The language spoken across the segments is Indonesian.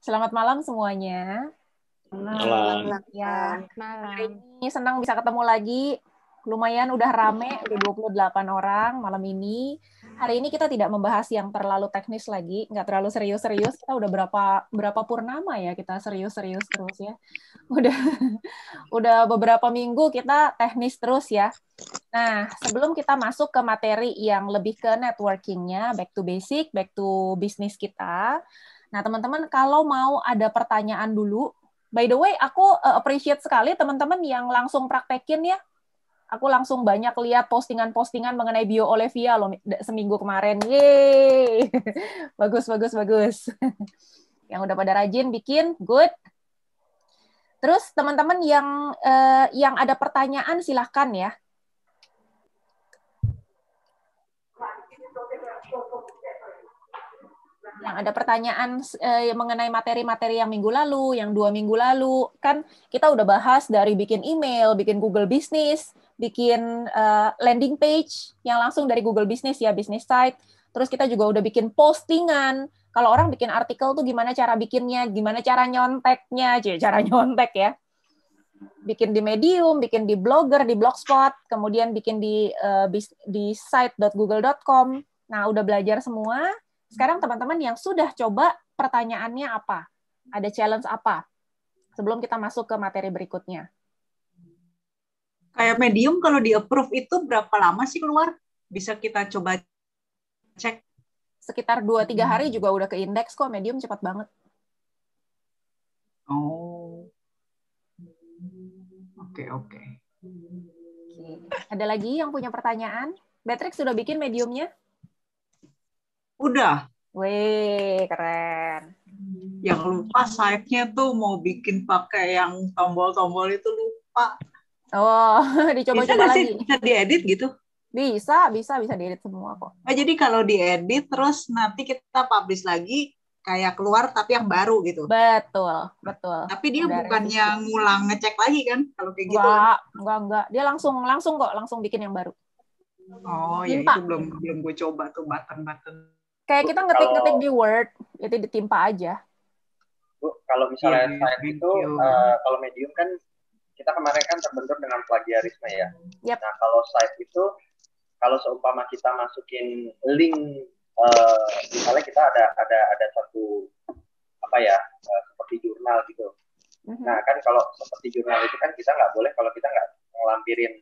Selamat malam semuanya. Malam. Ya, hari Malam. ini senang bisa ketemu lagi. Lumayan udah rame, udah 28 orang malam ini. Hari ini kita tidak membahas yang terlalu teknis lagi, nggak terlalu serius-serius. Kita udah berapa purnama ya kita serius-serius terus ya. Udah udah beberapa minggu kita teknis terus ya. Nah, sebelum kita masuk ke materi yang lebih ke networking-nya, back to basic, back to bisnis kita. Nah, teman-teman, kalau mau ada pertanyaan dulu, by the way, aku appreciate sekali teman-teman yang langsung praktekin ya. Aku langsung banyak lihat postingan-postingan mengenai bio Olivia loh seminggu kemarin. Yeay! Bagus, bagus, bagus. Yang udah pada rajin bikin, good. Terus teman-teman yang ada pertanyaan silahkan ya. Yang ada pertanyaan mengenai materi-materi yang minggu lalu, yang 2 minggu lalu, kan kita udah bahas dari bikin email, bikin Google Business, bikin landing page yang langsung dari Google Business ya, business site. Terus kita juga udah bikin postingan. Kalau orang bikin artikel tuh gimana cara bikinnya, gimana cara nyonteknya, cara nyontek ya. Bikin di Medium, bikin di Blogger, di Blogspot, kemudian bikin di site.google.com. Nah, udah belajar semua. Sekarang teman-teman yang sudah coba, pertanyaannya apa? Ada challenge apa? Sebelum kita masuk ke materi berikutnya. Kayak Medium kalau di-approve itu berapa lama sih keluar? Bisa kita coba cek. Sekitar 2-3 hari juga udah ke indeks kok, Medium cepat banget. Oh. Oke. Oke. Ada lagi yang punya pertanyaan? Beatrix sudah bikin Mediumnya? Udah. Wih, keren. Yang lupa site-nya tuh mau bikin pakai yang tombol-tombol itu lupa. Oh, dicoba-coba lagi. Bisa diedit gitu? Bisa diedit semua kok. Oh, jadi kalau diedit terus nanti kita publish lagi kayak keluar tapi yang baru gitu. Betul. Tapi dia bukannya ngulang ngecek lagi kan kalau kayak gitu? Enggak. Dia langsung bikin yang baru. Oh, ya itu belum gue coba tuh button. Kayak kita ngetik-ngetik di Word, itu ditimpa aja. Bu, kalau misalnya site itu, kalau Medium kan kita kemarin kan terbentur dengan plagiarisme ya. Yep. Nah, kalau site itu, kalau seumpama kita masukin link, misalnya kita ada satu seperti jurnal gitu. Nah, kan kalau seperti jurnal itu kan kita nggak boleh kalau kita nggak ngelampirin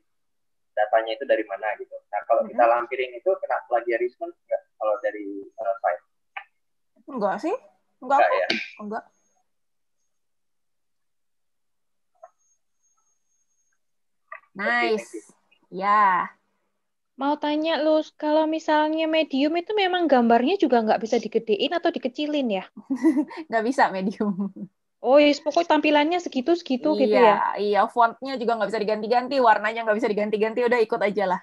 datanya itu dari mana gitu. Nah, kalau kita lampirin itu kena plagiarisme nggak kalau dari site? Enggak sih. Enggak ya? Enggak. Nice. Ya. Mau tanya lu, kalau misalnya Medium itu memang gambarnya juga nggak bisa digedein atau dikecilin ya? Nggak bisa Medium. Oh, yes, pokoknya tampilannya segitu-segitu gitu ya? Iya, fontnya juga nggak bisa diganti-ganti, warnanya nggak bisa diganti-ganti, udah ikut aja lah.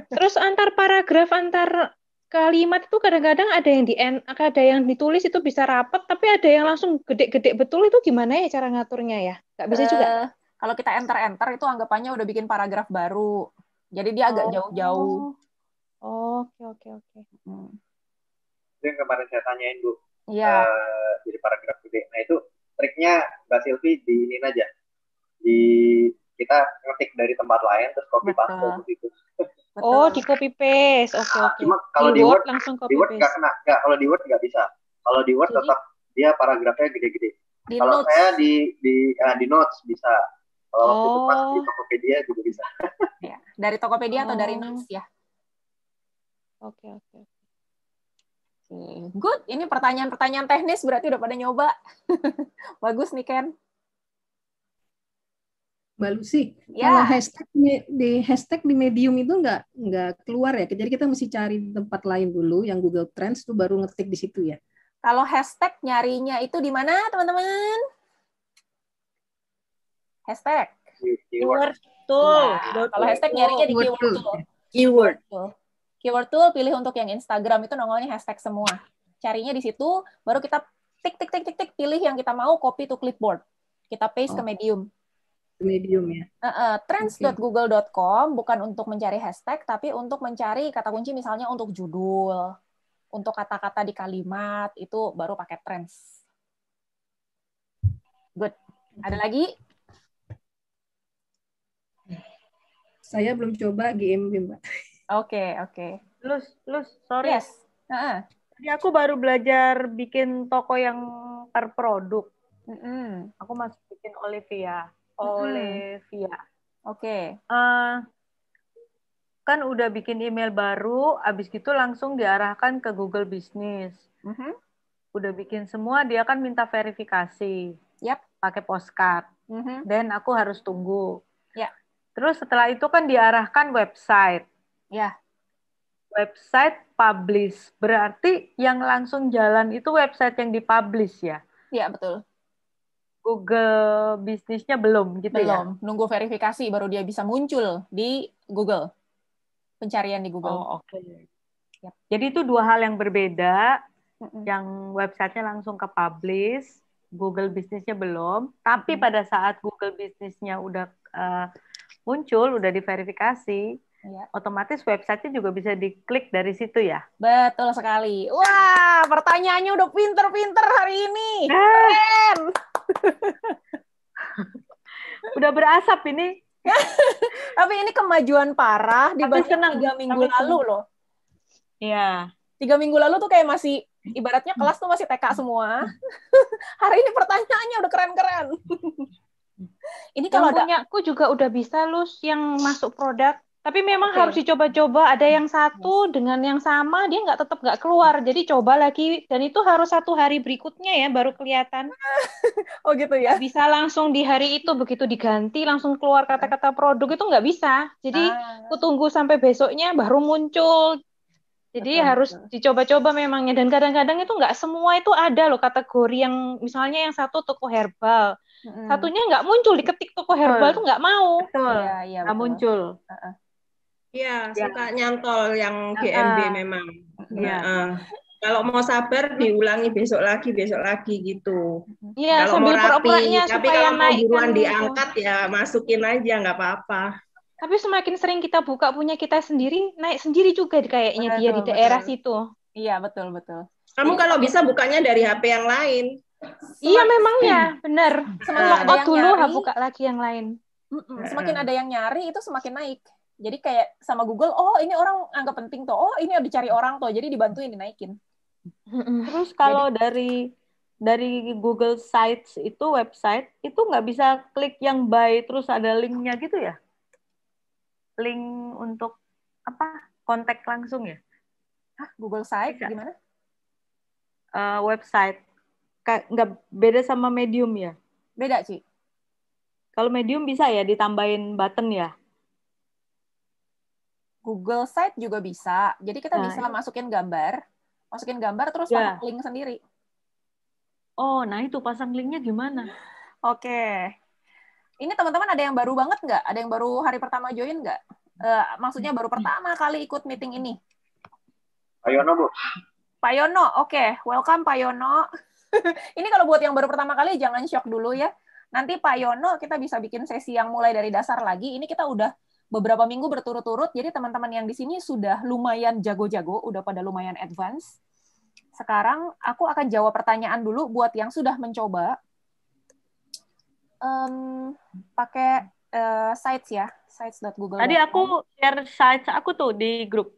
Terus antar paragraf, antar kalimat itu kadang-kadang ada yang ditulis itu bisa rapet, tapi ada yang langsung gede-gede betul, itu gimana ya cara ngaturnya ya? Nggak bisa juga? Kalau kita enter itu anggapannya udah bikin paragraf baru. Jadi dia agak jauh-jauh. Oke. Itu yang kemarin saya tanyain, Bu. Iya. Jadi paragraf gede. Nah, itu triknya Mbak Silvi diinin aja. Kita ngetik dari tempat lain terus copy paste gitu. Oh, di copy paste. Oke. Cuma kalau di Word langsung copy di Word paste. nggak kena. Nggak, kalau di Word nggak bisa. Kalau di Word tetap dia paragrafnya gede-gede. Kalau notes. saya di notes bisa. Kalau waktu itu pas di Tokopedia juga bisa. Ya, dari Tokopedia atau dari notes ya. Oke. Good. Ini pertanyaan-pertanyaan teknis berarti udah pada nyoba. Bagus nih, Ken. Mbak Lucy, kalau hashtag di Medium itu nggak keluar ya? Jadi kita mesti cari tempat lain dulu, yang Google Trends tuh baru ngetik di situ ya. Kalau hashtag nyarinya itu di mana, teman-teman? Hashtag. Keyword tool. Ya, kalau hashtag nyarinya di keyword tool. Keyword tool pilih untuk yang Instagram itu nongolnya hashtag semua. Carinya di situ, baru kita tik pilih yang kita mau, copy to clipboard. Kita paste ke Medium. Medium ya. Trends.google.com bukan untuk mencari hashtag, tapi untuk mencari kata kunci misalnya untuk judul, untuk kata-kata di kalimat, itu baru pakai trends. Ada lagi? Saya belum coba GMB, Mbak. Oke. Sorry. Yes. Jadi aku baru belajar bikin toko yang per produk. Aku masih bikin Olivia. Oke. Kan udah bikin email baru, abis gitu langsung diarahkan ke Google Business. Udah bikin semua, dia kan minta verifikasi. Pakai postcard. Dan aku harus tunggu. Terus setelah itu kan diarahkan website. Website publish. Berarti yang langsung jalan itu website yang dipublish ya? Iya, betul. Google bisnisnya belum gitu ya? Belum. Nunggu verifikasi baru dia bisa muncul di Google. Pencarian di Google. Oke. Jadi itu dua hal yang berbeda. Yang websitenya langsung ke publish, Google bisnisnya belum. Tapi pada saat Google bisnisnya udah muncul, udah diverifikasi, otomatis websitenya juga bisa diklik dari situ ya? Betul sekali. Wah, pertanyaannya udah pinter-pinter hari ini. Keren. Udah berasap ini. Tapi ini kemajuan parah dibanding 3 minggu lalu loh. Iya. 3 minggu lalu tuh kayak masih, ibaratnya kelas tuh masih TK semua. Hari ini pertanyaannya udah keren-keren. Ini kalau punyaku juga udah bisa Lus yang masuk produk. Tapi memang harus dicoba-coba. Ada yang satu dengan yang sama, dia tetap nggak keluar. Jadi coba lagi. Dan itu harus 1 hari berikutnya ya, baru kelihatan. Oh gitu ya? Bisa langsung di hari itu, begitu diganti, langsung keluar kata-kata produk, itu nggak bisa. Jadi aku tunggu sampai besoknya, baru muncul. Jadi harus dicoba-coba memangnya. Dan kadang-kadang itu nggak semua itu ada loh kategori yang, misalnya yang satu toko herbal. Satunya nggak muncul, diketik toko herbal tuh nggak mau. Iya, nggak muncul. Iya, suka nyantol yang GMB memang. Kalau mau sabar diulangi besok lagi gitu. Iya, kalau mau rapi, tapi kalau mau buruan diangkat ya masukin aja nggak apa-apa. Tapi semakin sering kita buka punya kita sendiri, naik sendiri juga kayaknya dia di daerah situ. Iya, betul. Kamu kalau bisa bukanya dari HP yang lain. Iya, memangnya, benar. Semakin dulu buka lagi yang lain. Semakin ada yang nyari itu semakin naik. Jadi kayak sama Google, oh ini orang anggap penting tuh, oh ini dicari orang tuh, jadi dibantuin dinaikin. Terus kalau dari Google Sites itu website itu nggak bisa klik yang buy terus ada linknya gitu ya? Link untuk kontak langsung ya? Google Sites gimana? Website nggak beda sama Medium ya? Beda Ci. Kalau Medium bisa ya ditambahin button ya? Google Site juga bisa. Jadi kita bisa masukin gambar terus pasang link sendiri. Oh, nah itu pasang linknya gimana? Oke. Ini teman-teman ada yang baru banget nggak? Ada yang baru hari pertama join nggak? Maksudnya baru pertama kali ikut meeting ini? Pak Yono, Bu. Pak Yono, oke. Welcome Pak Yono. Ini kalau buat yang baru pertama kali jangan shock dulu ya. Nanti Pak Yono kita bisa bikin sesi yang mulai dari dasar lagi. Ini kita udah beberapa minggu berturut-turut, jadi teman-teman yang di sini sudah lumayan jago-jago, udah pada lumayan advance. Sekarang aku akan jawab pertanyaan dulu buat yang sudah mencoba. Pakai sites ya, sites.google. Tadi aku share sites aku tuh di grup.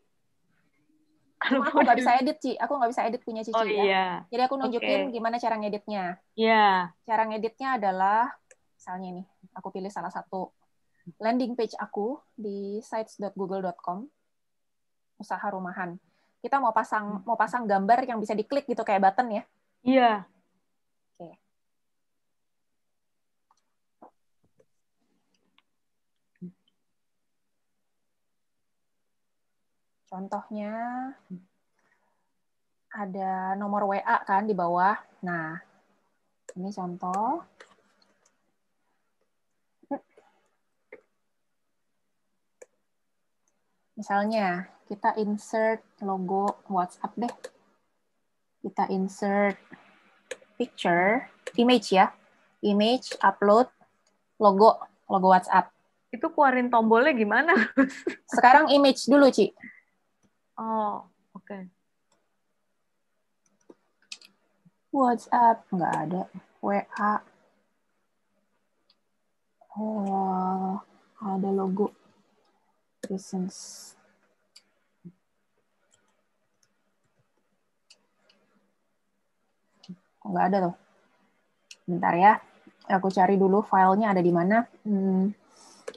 Aku nggak bisa edit, Ci. Aku nggak bisa edit punya Cici ya. Iya. Jadi aku nunjukin gimana cara ngeditnya. Iya. Cara ngeditnya adalah, misalnya nih, aku pilih salah satu landing page aku di sites.google.com, usaha rumahan. Kita mau pasang gambar yang bisa diklik gitu kayak button ya. Iya. Oke. Contohnya ada nomor WA kan di bawah. Nah, ini contoh. Misalnya, kita insert logo WhatsApp deh. Kita insert picture, image ya. Image, upload, logo WhatsApp. Itu keluarin tombolnya gimana? Sekarang image dulu, Ci. Oh, oke. WhatsApp, nggak ada. WA. Oh, ada logo business. Nggak ada tuh. Bentar ya. Aku cari dulu filenya ada di mana.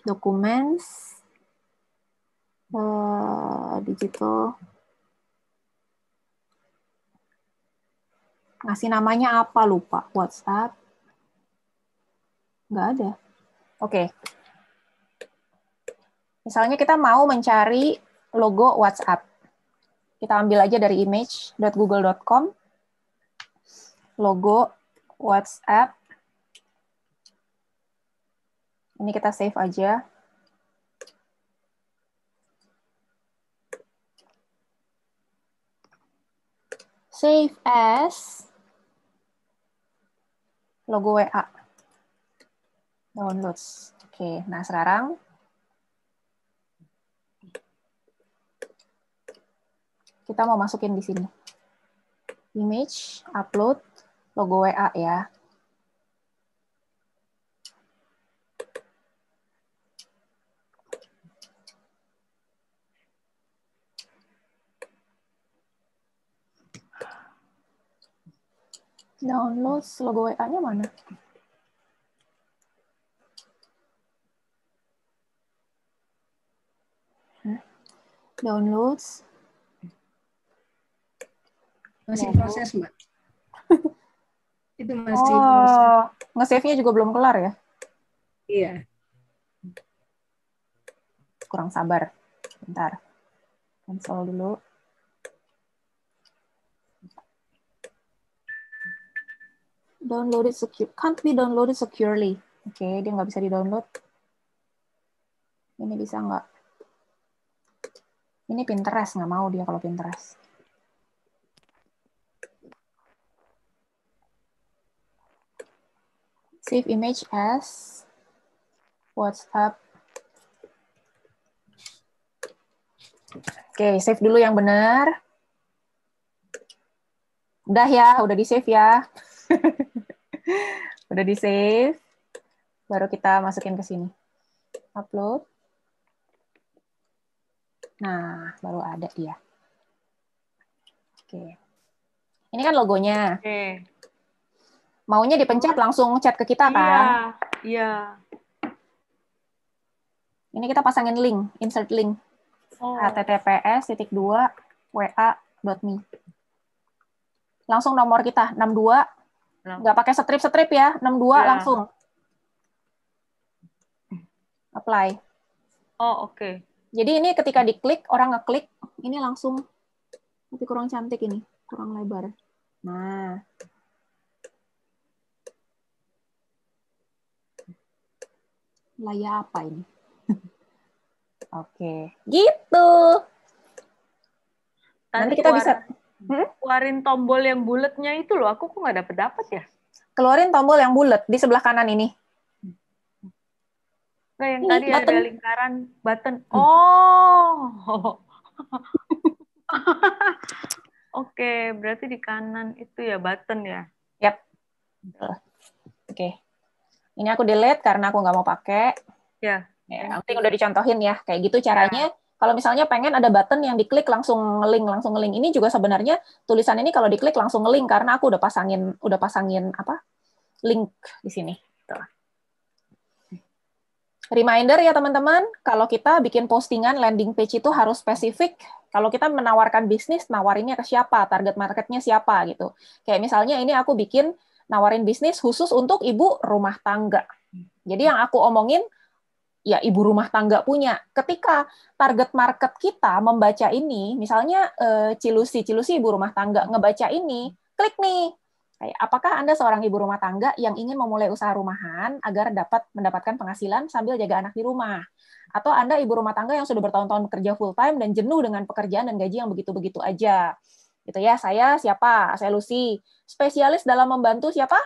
Documents, digital. Ngasih namanya apa lupa? WhatsApp. Nggak ada. Oke. Misalnya kita mau mencari logo WhatsApp. Kita ambil aja dari image.google.com. Logo WhatsApp. Ini kita save aja. Save as logo WA. Downloads. Oke, nah sekarang kita mau masukin di sini. Image, upload, logo WA ya. Downloads, logo WA-nya mana? Downloads. Masih proses, Mbak. Itu masih proses. Nge-save-nya juga belum kelar ya? Iya. Kurang sabar. Bentar. Cancel dulu. Downloaded secure. Can't be downloaded securely. Oke, dia nggak bisa di-download. Ini bisa nggak? Ini Pinterest, nggak mau dia kalau Pinterest. Save image as WhatsApp. Oke, save dulu yang benar. Udah ya, udah di-save ya. Udah di-save. Baru kita masukin ke sini. Upload. Nah, baru ada dia. Oke. Ini kan logonya. Oke. Maunya dipencet langsung chat ke kita kan? Iya. Ini kita pasangin link, insert link. https://wa.me. Langsung nomor kita 62. Nggak pakai strip-strip ya, 62 langsung. Apply. Oh, oke. Jadi ini ketika diklik, orang ngeklik, ini langsung tapi kurang cantik ini, kurang lebar. Nah. Layar apa ini? Oke, gitu. Nanti kita bisa keluarin tombol yang bulatnya itu loh. Aku kok nggak dapet ya? Keluarin tombol yang bulat di sebelah kanan ini. Nggak, yang ini, tadi button. Ada lingkaran button. Oh. Oke, berarti di kanan itu ya button ya? Yap. Oke. Ini aku delete karena aku nggak mau pakai. Ya. Nanti udah dicontohin ya. Kayak gitu caranya. Ya. Kalau misalnya pengen ada button yang diklik langsung nge-link. Ini juga sebenarnya tulisan ini kalau diklik langsung nge-link karena aku udah pasangin apa? Link di sini. Tuh. Reminder ya teman-teman, kalau kita bikin postingan landing page itu harus spesifik. Kalau kita menawarkan bisnis, nawarinnya ke siapa, target marketnya siapa gitu. Kayak misalnya ini aku bikin nawarin bisnis khusus untuk ibu rumah tangga. Jadi yang aku omongin, ya ibu rumah tangga punya. Ketika target market kita membaca ini, misalnya Cilusi ibu rumah tangga, ngebaca ini, klik nih. Apakah Anda seorang ibu rumah tangga yang ingin memulai usaha rumahan agar dapat mendapatkan penghasilan sambil jaga anak di rumah? Atau Anda ibu rumah tangga yang sudah bertahun-tahun bekerja full time dan jenuh dengan pekerjaan dan gaji yang begitu-begitu aja? Gitu ya, saya siapa? Saya Lucy. Spesialis dalam membantu siapa?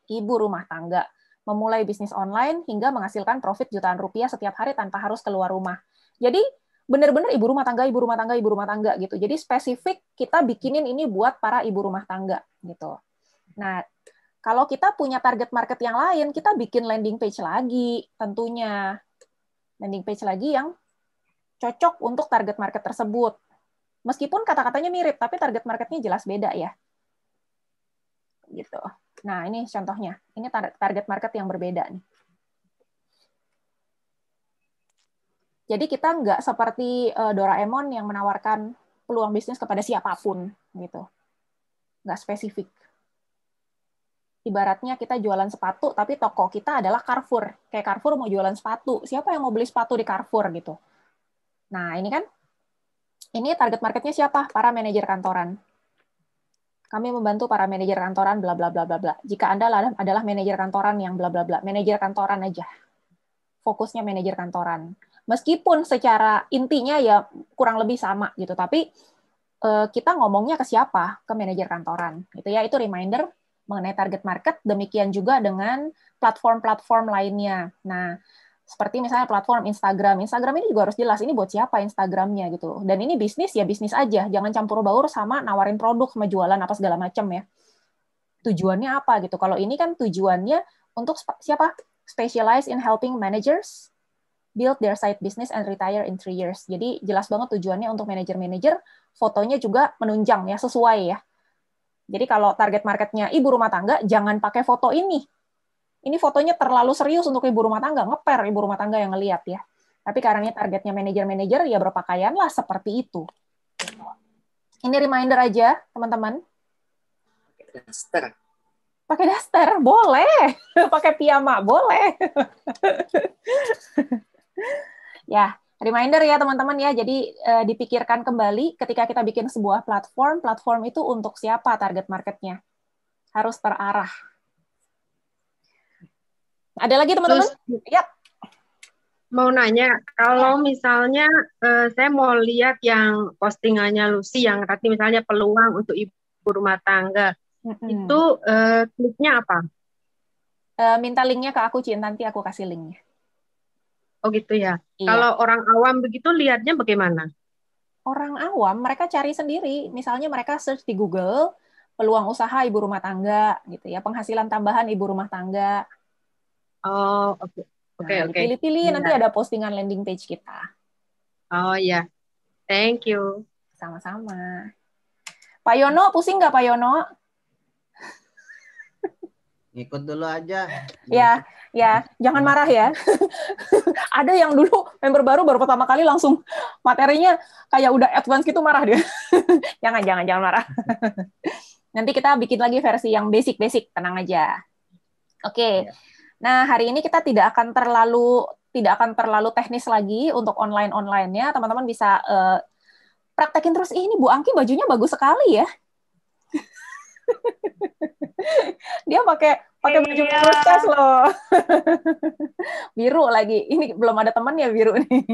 Ibu rumah tangga. Memulai bisnis online hingga menghasilkan profit jutaan rupiah setiap hari tanpa harus keluar rumah. Jadi, benar-benar ibu rumah tangga gitu. Jadi spesifik kita bikinin ini buat para ibu rumah tangga gitu. Nah, Kalau kita punya target market yang lain, kita bikin landing page lagi tentunya. Landing page lagi yang cocok untuk target market tersebut. Meskipun kata-katanya mirip, tapi target marketnya jelas beda ya. Gitu. Nah, ini contohnya. Ini target market yang berbeda nih. Jadi kita nggak seperti Doraemon yang menawarkan peluang bisnis kepada siapapun, gitu. Nggak spesifik. Ibaratnya kita jualan sepatu, tapi toko kita adalah Carrefour. Kayak Carrefour mau jualan sepatu. Siapa yang mau beli sepatu di Carrefour gitu? Nah, ini kan, ini target marketnya siapa? Para manajer kantoran. Kami membantu para manajer kantoran, bla bla bla bla bla. Jika Anda adalah manajer kantoran yang bla bla bla, manajer kantoran aja. Fokusnya manajer kantoran. Meskipun secara intinya ya kurang lebih sama gitu, tapi kita ngomongnya ke siapa? Ke manajer kantoran. Gitu ya, itu reminder mengenai target market, demikian juga dengan platform-platform lainnya. Nah, seperti misalnya platform Instagram. Instagram ini juga harus jelas, ini buat siapa Instagramnya gitu. Dan ini bisnis, ya bisnis aja. Jangan campur baur sama nawarin produk, sama jualan, apa segala macam ya. Tujuannya apa gitu. Kalau ini kan tujuannya untuk siapa? Specialize in helping managers build their side business and retire in 3 years. Jadi jelas banget tujuannya untuk manajer-manajer, fotonya juga menunjang ya, sesuai ya. Jadi kalau target marketnya ibu rumah tangga, jangan pakai foto ini. Ini fotonya terlalu serius untuk ibu rumah tangga, ngeper ibu rumah tangga yang ngelihat ya. Tapi karena ini targetnya manajer-manajer, ya berpakaianlah seperti itu. Ini reminder aja, teman-teman. Daster. Pakai daster, boleh. Pakai piyama, boleh. Ya, reminder ya teman-teman ya, jadi dipikirkan kembali ketika kita bikin sebuah platform itu untuk siapa target marketnya. Harus terarah. Ada lagi teman-teman? Ya. Mau nanya, kalau misalnya saya mau lihat yang postingannya Lucy, yang tadi misalnya peluang untuk ibu rumah tangga, itu kliknya apa? Minta linknya ke aku, Cin, nanti aku kasih linknya. Oh gitu ya. Iya. Kalau orang awam begitu lihatnya bagaimana? Orang awam mereka cari sendiri. Misalnya mereka search di Google peluang usaha ibu rumah tangga gitu ya, penghasilan tambahan ibu rumah tangga. Oh, oke. Oke. Pilih-pilih nanti ada postingan landing page kita. Oh ya. Thank you. Sama-sama. Pak Yono, pusing nggak Pak Yono? Ikut dulu aja. Ya, jangan marah ya. Ada yang dulu member baru pertama kali langsung materinya kayak udah advance gitu, marah dia. Jangan marah. Nanti kita bikin lagi versi yang basic, tenang aja. Oke. Nah, hari ini kita tidak akan terlalu teknis lagi untuk online-nya. Teman-teman bisa praktekin terus. Ini Bu Angki bajunya bagus sekali ya. Dia pakai baju princess loh. Biru lagi. Ini belum ada temannya biru nih.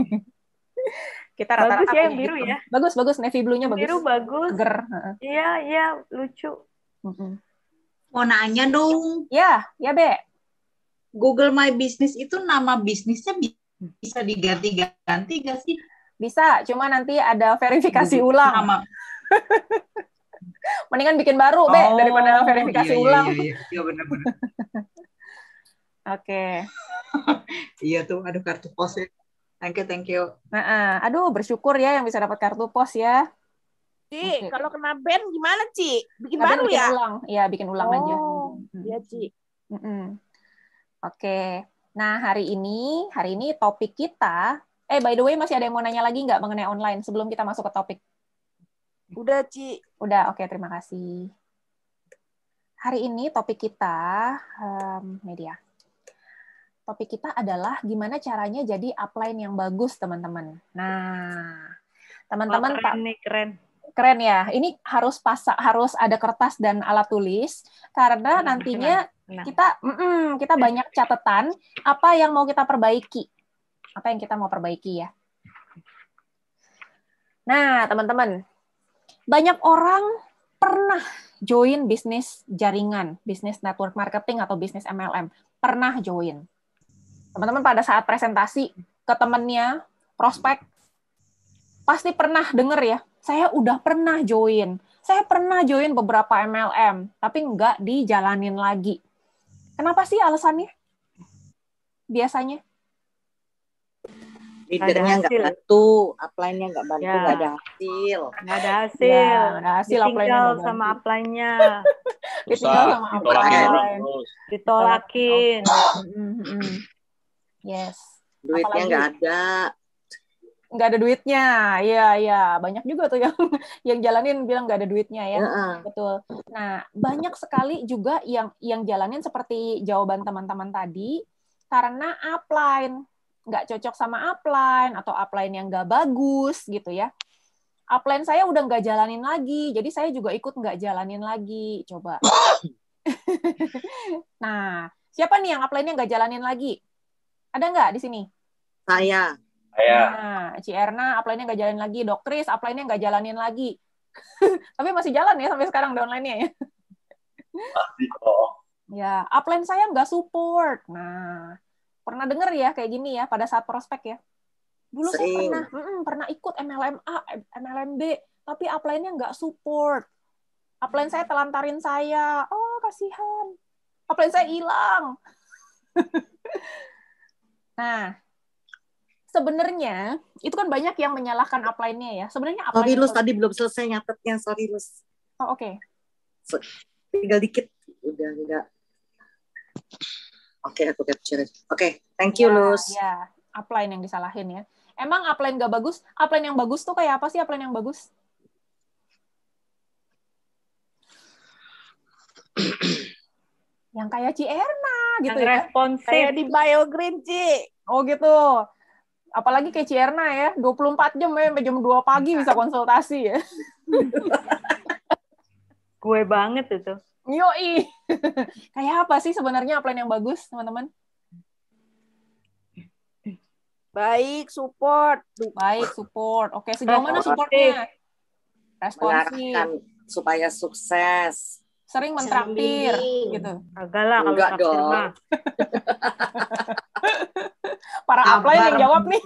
Kita rata-rata bagus ya yang biru gitu. Ya. Bagus navy blue-nya bagus. Biru bagus. Seger. Iya, lucu. Mau nanya dong. Ya, Be. Google My Business itu nama bisnisnya bisa diganti-ganti nggak sih? Bisa, cuma nanti ada verifikasi ulang. Nama. Mendingan bikin baru, Be, daripada verifikasi ulang. Iya benar-benar. Oke. Iya tuh, aduh kartu pos ya. Thank you. Aduh, bersyukur ya yang bisa dapat kartu pos ya. Ci, kalau kena ban gimana, Ci? Bikin baru bikin ya? Ulang. Iya, bikin ulang aja. Iya, Ci. Oke. Nah, hari ini topik kita, by the way, masih ada yang mau nanya lagi nggak mengenai online sebelum kita masuk ke topik? Udah, Ci. Udah, oke, terima kasih. Hari ini topik kita, media. Topik kita adalah gimana caranya jadi upline yang bagus, teman-teman. Nah, teman-teman, keren ya. Ini harus ada kertas dan alat tulis, karena nantinya kita banyak catatan apa yang mau kita perbaiki. Apa yang kita mau perbaiki ya. Nah, teman-teman, banyak orang pernah join bisnis jaringan, bisnis network marketing atau bisnis MLM. Pernah join. Teman-teman pada saat presentasi ke temannya, prospek, pasti pernah denger ya, saya udah pernah join. Saya pernah join beberapa MLM, tapi nggak dijalanin lagi. Kenapa sih alasannya? Biasanya? Leadernya nggak bantu, upline-nya nggak bantu, nggak ada hasil. Nggak ada hasil. Nggak ada hasil, Ditinggal sama upline-nya. Ditinggal sama upline. Ditolakin. Yes. Duitnya nggak ada. Nggak ada duitnya, iya, banyak juga tuh yang jalanin bilang nggak ada duitnya ya, betul. Nah, banyak sekali juga yang jalanin seperti jawaban teman-teman tadi, karena upline nggak cocok sama upline atau upline yang nggak bagus gitu ya. Upline saya udah nggak jalanin lagi, jadi saya juga ikut nggak jalanin lagi. Coba. Nah, siapa nih yang upline-nya nggak jalanin lagi? Ada nggak di sini? Saya. Nah, Ci Erna upline-nya nggak jalanin lagi, Doktris upline-nya nggak jalanin lagi. Tapi masih jalan ya sampai sekarang downline-nya ya. Masih kok. Ya, upline saya nggak support. Nah, pernah dengar ya kayak gini ya pada saat prospek ya. Dulu saya pernah ikut MLM A, MLM B, tapi upline-nya nggak support. Upline saya telantarin saya. Oh, kasihan. Upline saya hilang. Nah, sebenarnya itu kan banyak yang menyalahkan upline-nya ya. Sebenarnya upline. Sorry, Lus, tadi belum selesai nyatetnya. Sorry, Lus. Oh, oke. Tinggal dikit. Udah enggak. Oke, aku capture. Oke, thank you, Lus. Ya, upline yang disalahin ya. Emang upline nggak bagus? Upline yang bagus tuh kayak apa sih upline yang bagus? Yang kayak Ci Erna gitu yang ya. Responsif. Kayak di BioGreen, Ci. Oh gitu. Apalagi kayak Ci Erna ya, 24 jam ya, sampai jam 2 pagi bisa konsultasi ya. Gue banget itu. Yoi. Kayak apa sih sebenarnya upline yang bagus, teman-teman? Baik, support. Baik, support. Oke, sejauh mana supportnya? Responsif. Supaya sukses. Sering mentraktir gitu. Agak lah kalau traktir mah. Para upline yang jawab nih.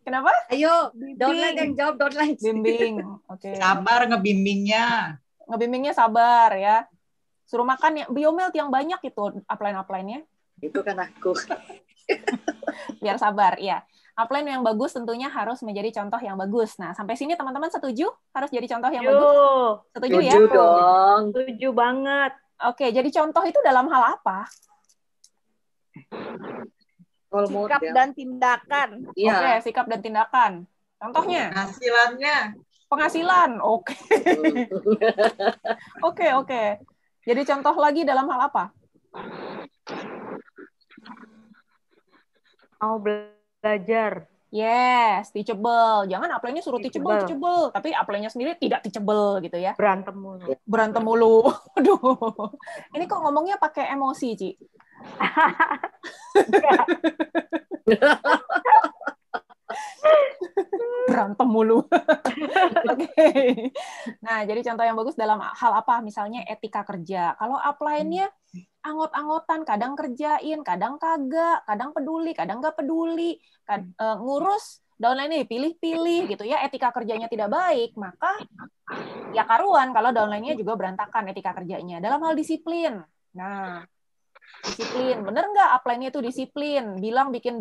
Kenapa? Ayo, downline yang jawab, downline. Bimbing. Oke. Sabar ngebimbingnya. Ngebimbingnya sabar ya. Suruh makan ya biomilk yang banyak itu upline-upline-nya. Itu kan aku. Biar sabar, ya. Upline yang bagus tentunya harus menjadi contoh yang bagus. Nah, sampai sini teman-teman setuju? Harus jadi contoh yang bagus? Setuju ya? Setuju dong. Setuju banget. Oke, jadi contoh itu dalam hal apa? Sikap dan tindakan. Iya. Oke, sikap dan tindakan. Contohnya? Penghasilan. Oke. Oke. Jadi contoh lagi dalam hal apa? Mau belajar. Yes, teachable. Jangan upline-nya suruh teachable. Tapi upline-nya sendiri tidak teachable gitu ya. Berantem mulu. Aduh. Ini kok ngomongnya pakai emosi, Ci? Berantem mulu. Oke. Nah, jadi contoh yang bagus dalam hal apa? Misalnya etika kerja. Kalau upline-nya anggot-anggotan, kadang kerjain, kadang kagak, kadang peduli, kadang nggak peduli, ngurus downline-nya pilih-pilih gitu ya, etika kerjanya tidak baik, maka ya karuan kalau downline-nya juga berantakan etika kerjanya. Dalam hal disiplin. Nah, disiplin. Bener nggak upline-nya itu disiplin? Bilang bikin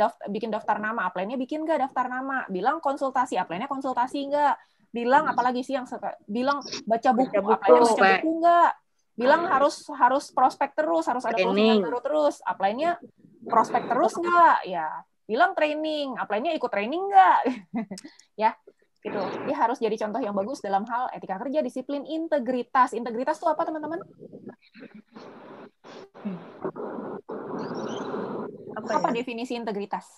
daftar nama, upline-nya bikin nggak daftar nama? Bilang konsultasi, upline-nya konsultasi nggak? Bilang apalagi sih yang bilang baca buku, upline-nya baca buku nggak? Bilang harus prospek terus, harus ada closing baru terus. Upline-nya prospek terus nggak? Ya, bilang training. Upline-nya ikut training nggak? Ya, gitu. Dia harus jadi contoh yang bagus dalam hal etika kerja, disiplin, integritas. Integritas itu apa, teman-teman? Apa definisi integritas?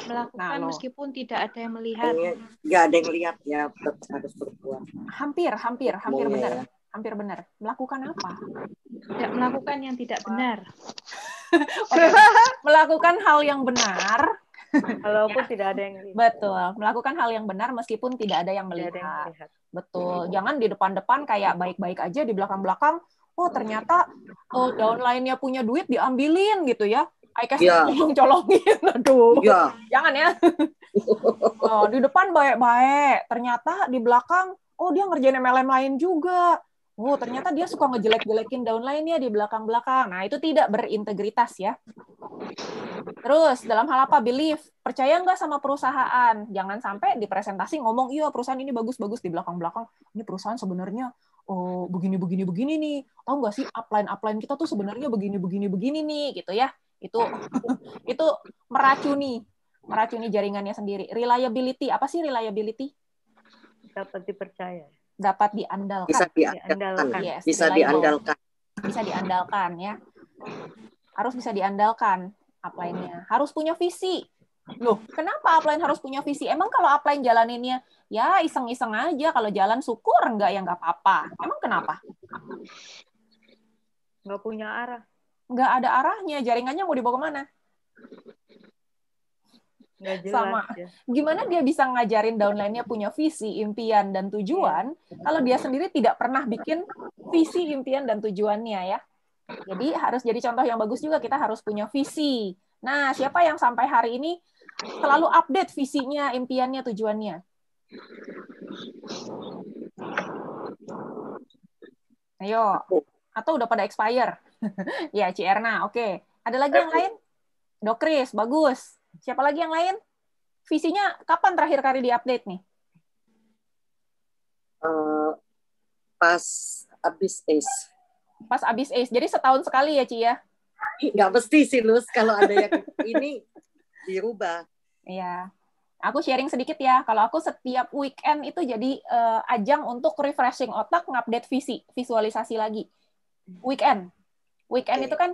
Melakukan meskipun tidak ada yang melihat. Nggak ada yang lihat ya, harus berbuat. Hampir benar. Hampir benar. Melakukan apa? Tidak melakukan yang tidak benar. Okay. Melakukan hal yang benar. Walaupun tidak ada yang lihat. Betul. Melakukan hal yang benar meskipun tidak ada yang melihat. Betul. Jangan di depan-depan kayak baik-baik aja, di belakang-belakang, oh ternyata downline-nya punya duit diambilin gitu ya. iCast colong-colongin, aduh, jangan ya. Oh, di depan baik-baik, ternyata di belakang, oh dia ngerjain MLM lain juga. Oh, ternyata dia suka ngejelek-jelekin downline-nya di belakang-belakang. Nah, itu tidak berintegritas ya. Terus, dalam hal apa? Belief. Percaya nggak sama perusahaan? Jangan sampai di presentasi ngomong, iya perusahaan ini bagus-bagus, di belakang-belakang. Ini perusahaan sebenarnya oh begini nih. Tahu nggak sih, upline kita tuh sebenarnya begini nih, gitu ya. Itu meracuni jaringannya sendiri. Reliability. Apa sih reliability? Dapat dipercaya. Dapat diandalkan. Bisa diandalkan. Bisa diandalkan ya. Harus bisa diandalkan upline-nya. Harus punya visi. Loh, kenapa upline harus punya visi? Emang kalau upline jalaninnya ya iseng-iseng aja, kalau jalan syukur enggak ya enggak apa-apa. Emang kenapa? Enggak punya arah. Enggak ada arahnya, jaringannya mau dibawa kemana? Nggak jelas, sama. Ya. Gimana dia bisa ngajarin downline-nya punya visi, impian, dan tujuan kalau dia sendiri tidak pernah bikin visi, impian, dan tujuannya ya. Jadi harus jadi contoh yang bagus juga, kita harus punya visi. Nah, siapa yang sampai hari ini selalu update visinya, impiannya, tujuannya? Ayo. Atau udah pada expire? Ya, Ci Erna, oke. Ada lagi yang lain? Dokris, bagus. Siapa lagi yang lain? Visinya kapan terakhir kali diupdate nih? Pas abis ACE. Pas abis ACE. Jadi setahun sekali ya, Ci ya? Nggak mesti sih, Luz. Kalau ada yang ini dirubah. Iya. Aku sharing sedikit ya. Kalau aku setiap weekend itu jadi ajang untuk refreshing otak, ngupdate visi, visualisasi lagi. Weekend itu kan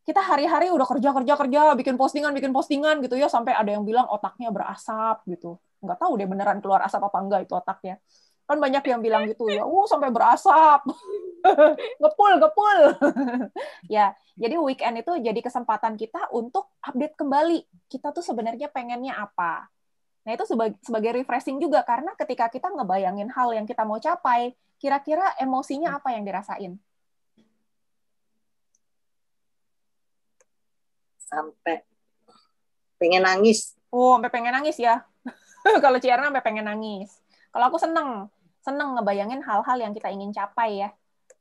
kita hari-hari udah kerja, bikin postingan gitu ya, sampai ada yang bilang otaknya berasap gitu. Nggak tahu deh beneran keluar asap apa enggak itu otaknya. Kan banyak yang bilang gitu ya, sampai berasap. Ngepul. Ya, jadi weekend itu jadi kesempatan kita untuk update kembali. Kita tuh sebenarnya pengennya apa. Nah, itu sebagai refreshing juga, karena ketika kita ngebayangin hal yang kita mau capai, kira-kira emosinya apa yang dirasain? Sampai pengen nangis. Sampai pengen nangis ya. Kalau Cierna sampai pengen nangis. Kalau aku seneng ngebayangin hal-hal yang kita ingin capai ya.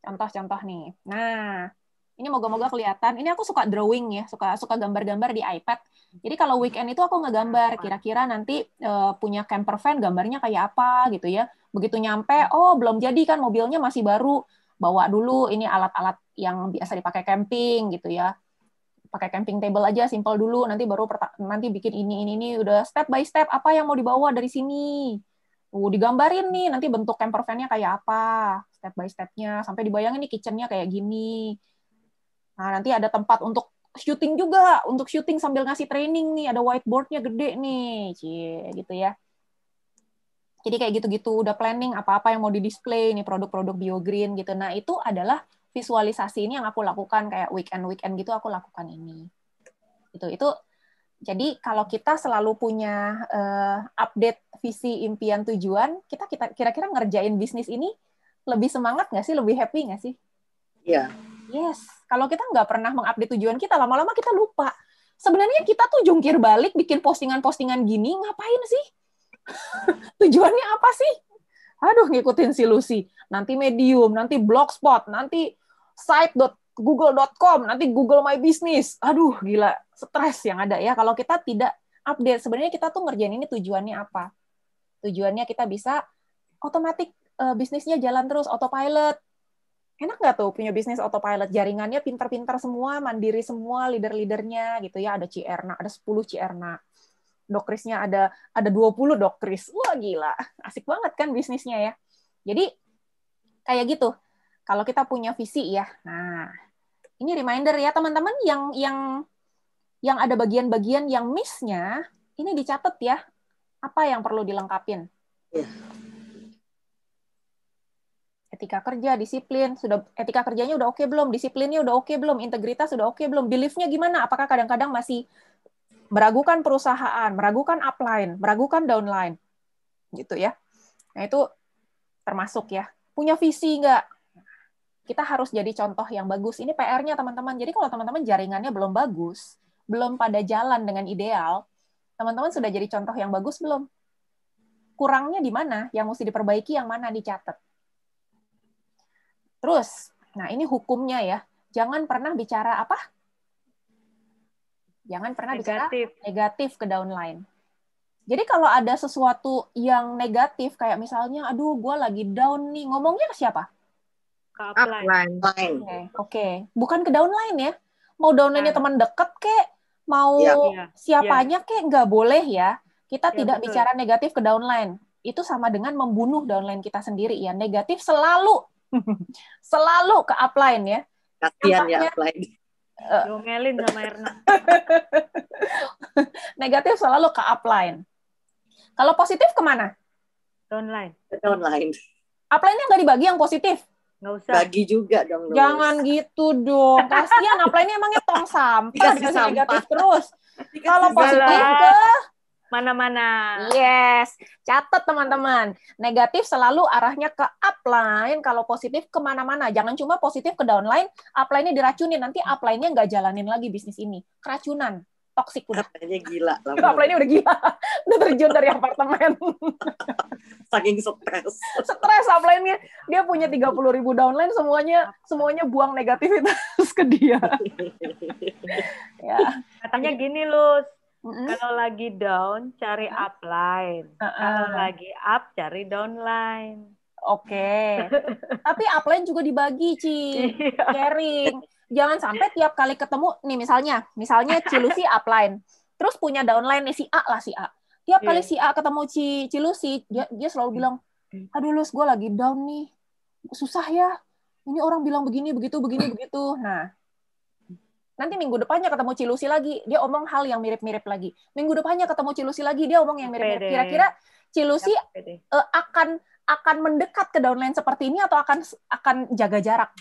Contoh-contoh nih. Nah, ini moga-moga kelihatan. Ini aku suka drawing ya, suka gambar-gambar di iPad. Jadi kalau weekend itu aku ngegambar, kira-kira nanti punya camper van gambarnya kayak apa gitu ya. Begitu nyampe, belum jadi kan, mobilnya masih baru. Bawa dulu ini alat-alat yang biasa dipakai camping gitu ya. Pakai camping table aja, simple dulu, nanti baru nanti bikin ini udah step by step apa yang mau dibawa dari sini. Digambarin nih nanti bentuk camper van-nya kayak apa, step by step-nya, sampai dibayangin nih kitchen-nya kayak gini. Nah, nanti ada tempat untuk syuting juga, untuk syuting sambil ngasih training nih, ada whiteboard-nya gede nih, gitu ya. Jadi kayak gitu-gitu, udah planning apa-apa yang mau di-display nih, produk-produk BioGreen gitu. Nah, itu adalah visualisasi ini yang aku lakukan, kayak weekend gitu aku lakukan ini. Itu jadi kalau kita selalu punya update visi, impian, tujuan, kita kira-kira ngerjain bisnis ini lebih semangat nggak sih, lebih happy nggak sih? Iya. Yes. Kalau kita nggak pernah mengupdate tujuan kita, lama-lama kita lupa. Sebenarnya kita tuh jungkir balik bikin postingan-postingan gini ngapain sih? Tujuannya apa sih? Aduh, ngikutin si Lucy. Nanti Medium, nanti Blogspot, nanti site.google.com, nanti Google My Business. Aduh, gila, stres yang ada ya. Kalau kita tidak update, sebenarnya kita tuh ngerjain ini tujuannya apa? Tujuannya kita bisa otomatis bisnisnya jalan terus, autopilot. Enak nggak tuh punya bisnis autopilot? Jaringannya pintar-pintar semua, mandiri semua, leader-leadernya gitu ya. Ada Cierna, ada 10 Cierna. Dokrisnya ada 20 dokris. Wah, gila. Asik banget kan bisnisnya ya. Jadi, kayak gitu. Kalau kita punya visi ya, nah ini reminder ya teman-teman yang ada bagian-bagian yang miss-nya, ini dicatat ya, apa yang perlu dilengkapin. Etika kerja, disiplin, etika kerjanya udah oke belum, disiplinnya udah oke belum, integritas udah oke belum, belief-nya gimana, apakah kadang-kadang masih meragukan perusahaan, meragukan upline, meragukan downline, gitu ya. Nah itu termasuk ya, punya visi nggak? Kita harus jadi contoh yang bagus. Ini PR-nya teman-teman. Jadi kalau teman-teman jaringannya belum bagus, belum pada jalan dengan ideal, teman-teman sudah jadi contoh yang bagus belum? Kurangnya di mana? Yang mesti diperbaiki yang mana dicatat. Terus, nah ini hukumnya ya. Jangan pernah bicara apa? Jangan pernah bicara negatif ke downline. Jadi kalau ada sesuatu yang negatif, kayak misalnya, aduh gue lagi down nih, ngomongnya ke siapa? Ke upline. Oke. Bukan ke downline ya. Mau downline-nya teman deket kek, mau siapanya kek, nggak boleh ya. Kita tidak bicara negatif ke downline. Itu sama dengan membunuh downline kita sendiri ya. Negatif selalu ke upline ya. Kasihan ya upline. Domelin sama Erna. Negatif selalu ke upline. Kalau positif kemana? Downline. Upline-nya nggak dibagi yang positif? Nggak usah. Bagi juga dong. Jangan gitu dong. Kasihan upline-nya emangnya tong sampah. Dikasih negatif terus. Kalau positif ke mana-mana. Yes. Catat teman-teman. Negatif selalu arahnya ke upline. Kalau positif kemana-mana. Jangan cuma positif ke downline. Upline-nya diracunin. Nanti upline-nya nggak jalanin lagi bisnis ini. Keracunan. Toksik udah. Upline-nya gila. Upline-nya udah gila. Udah terjun dari apartemen. Saking stres. Stres upline-nya. Dia punya 30.000 downline, semuanya buang negativitas ke dia. Ya. Katanya gini, Lus. Kalau lagi down, cari upline. Kalau lagi up, cari downline. Oke. Tapi upline juga dibagi, Ci. Sharing. Jangan sampai tiap kali ketemu, nih misalnya Cilusi upline. Terus punya downline nih, si A. Tiap kali si A ketemu Cilusi, dia selalu bilang, aduh Lus, gue lagi down nih. Susah ya. Ini orang bilang begini, begitu. Nah, nanti minggu depannya ketemu Cilusi lagi, dia omong hal yang mirip-mirip lagi. Minggu depannya ketemu Cilusi lagi, dia omong yang mirip-mirip. Kira-kira Cilusi akan mendekat ke downline seperti ini atau akan jaga jarak?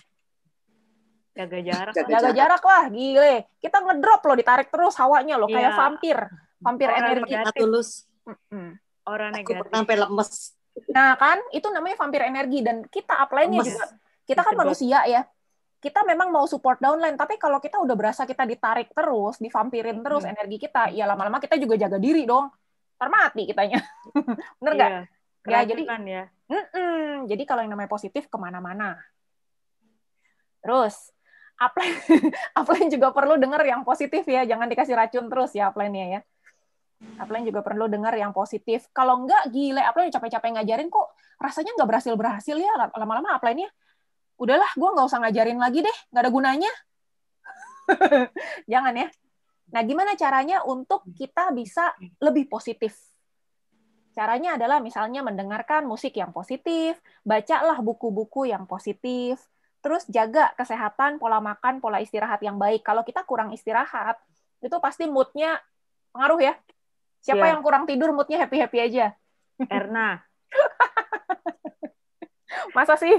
Jaga jarak lah, gile. Kita ngedrop loh, ditarik terus hawanya loh, kayak vampir energi. Tulus. Orang negatif. Sampai lemes. Nah kan, itu namanya vampir energi. Dan kita upline-nya juga, kita kan manusia ya. Kita memang mau support downline, tapi kalau kita udah berasa kita ditarik terus, divampirin terus energi kita, ya lama-lama kita juga jaga diri dong. Ntar mati kitanya. Bener nggak? Ya, jadi kalau yang namanya positif kemana-mana. Terus, upline juga perlu dengar yang positif ya, jangan dikasih racun terus ya upline-nya ya. Upline juga perlu dengar yang positif. Kalau enggak, gile, upline capek-capek ngajarin kok rasanya nggak berhasil ya, lama-lama upline-nya, udahlah, gue nggak usah ngajarin lagi deh, nggak ada gunanya. Jangan ya. Nah, gimana caranya untuk kita bisa lebih positif? Caranya adalah misalnya mendengarkan musik yang positif, bacalah buku-buku yang positif, terus jaga kesehatan, pola makan, pola istirahat yang baik. Kalau kita kurang istirahat, itu pasti mood-nya pengaruh ya. Siapa yang kurang tidur, mood-nya happy-happy aja? Erna. Masa sih?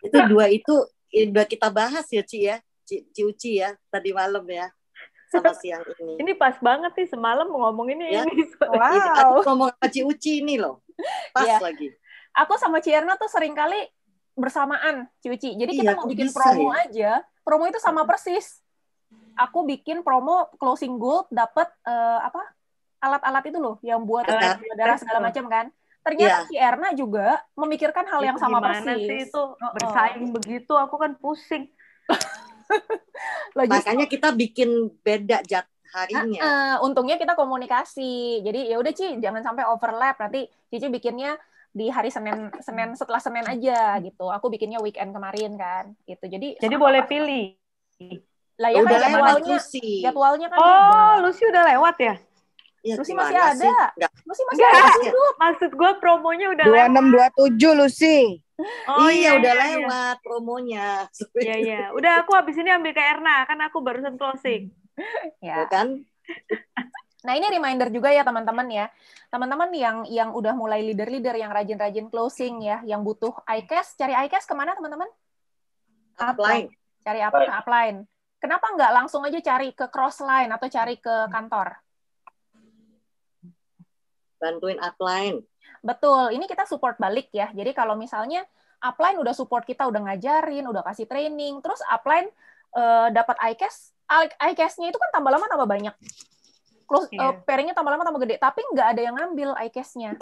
Itu udah kita bahas ya, Ci ya. Ci Uci ya, tadi malam ya. Sama siang ini. Ini pas banget nih, semalam ngomongin ini. Wow. Aku ngomong sama Ci Uci ini loh. Pas lagi. Aku sama Ci Erna tuh sering kali bersamaan, Ci Uci. Jadi kita mau bikin promo aja. Promo itu sama persis. Aku bikin promo closing gold, dapat alat-alat itu loh, yang buat darah segala macam kan. Ternyata Ci Erna juga memikirkan hal yang sama persis. Gimana sih itu bersaing begitu? Aku kan pusing. Makanya kita bikin beda harinya. Untungnya kita komunikasi. Jadi ya udah Ci, jangan sampai overlap. Nanti Cici bikinnya di hari Senin setelah Senin aja gitu. Aku bikinnya weekend kemarin kan gitu. Jadi boleh pilih. Lah ya kan jadwalnya kan Lucy udah lewat ya? Ya, Lucy masih ada. Lucy masih ada hidup. Maksud gue promonya udah 2627 Lucy. Iya udah lewat promonya. Iya. Udah aku habis ini ambil ke Erna, kan aku barusan closing. Ya kan? Nah, ini reminder juga ya teman-teman ya. Teman-teman yang udah mulai leader-leader, yang rajin-rajin closing ya, yang butuh iCash, cari iCash kemana teman-teman? Upline. Cari apa? Upline. Kenapa nggak langsung aja cari ke Crossline atau cari ke kantor? Bantuin upline. Betul, ini kita support balik ya. Jadi kalau misalnya upline udah support kita, udah ngajarin, udah kasih training, terus upline dapat iCash-nya itu kan tambah lama tambah banyak. Pairing-nya tambah lama tambah gede, tapi nggak ada yang ngambil iCash-nya.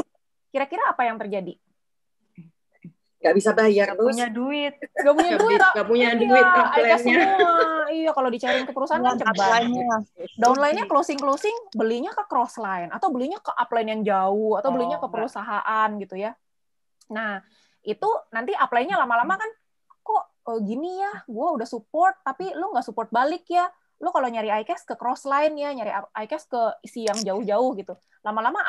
Kira-kira apa yang terjadi? Nggak bisa bayar, Nggak punya duit. Nggak punya duit. Nggak punya duit iCash upline-nya. semua. Iya, kalau dicariin ke perusahaan kan ceban. Downline-nya closing, belinya ke crossline, atau belinya ke upline yang jauh, atau belinya ke perusahaan gitu ya. Nah, itu nanti upline-nya lama-lama kan, kok gini ya, gue udah support, tapi lu nggak support balik ya. Lu kalau nyari iCash ke crossline ya, nyari iCash ke isi yang jauh-jauh gitu. Lama-lama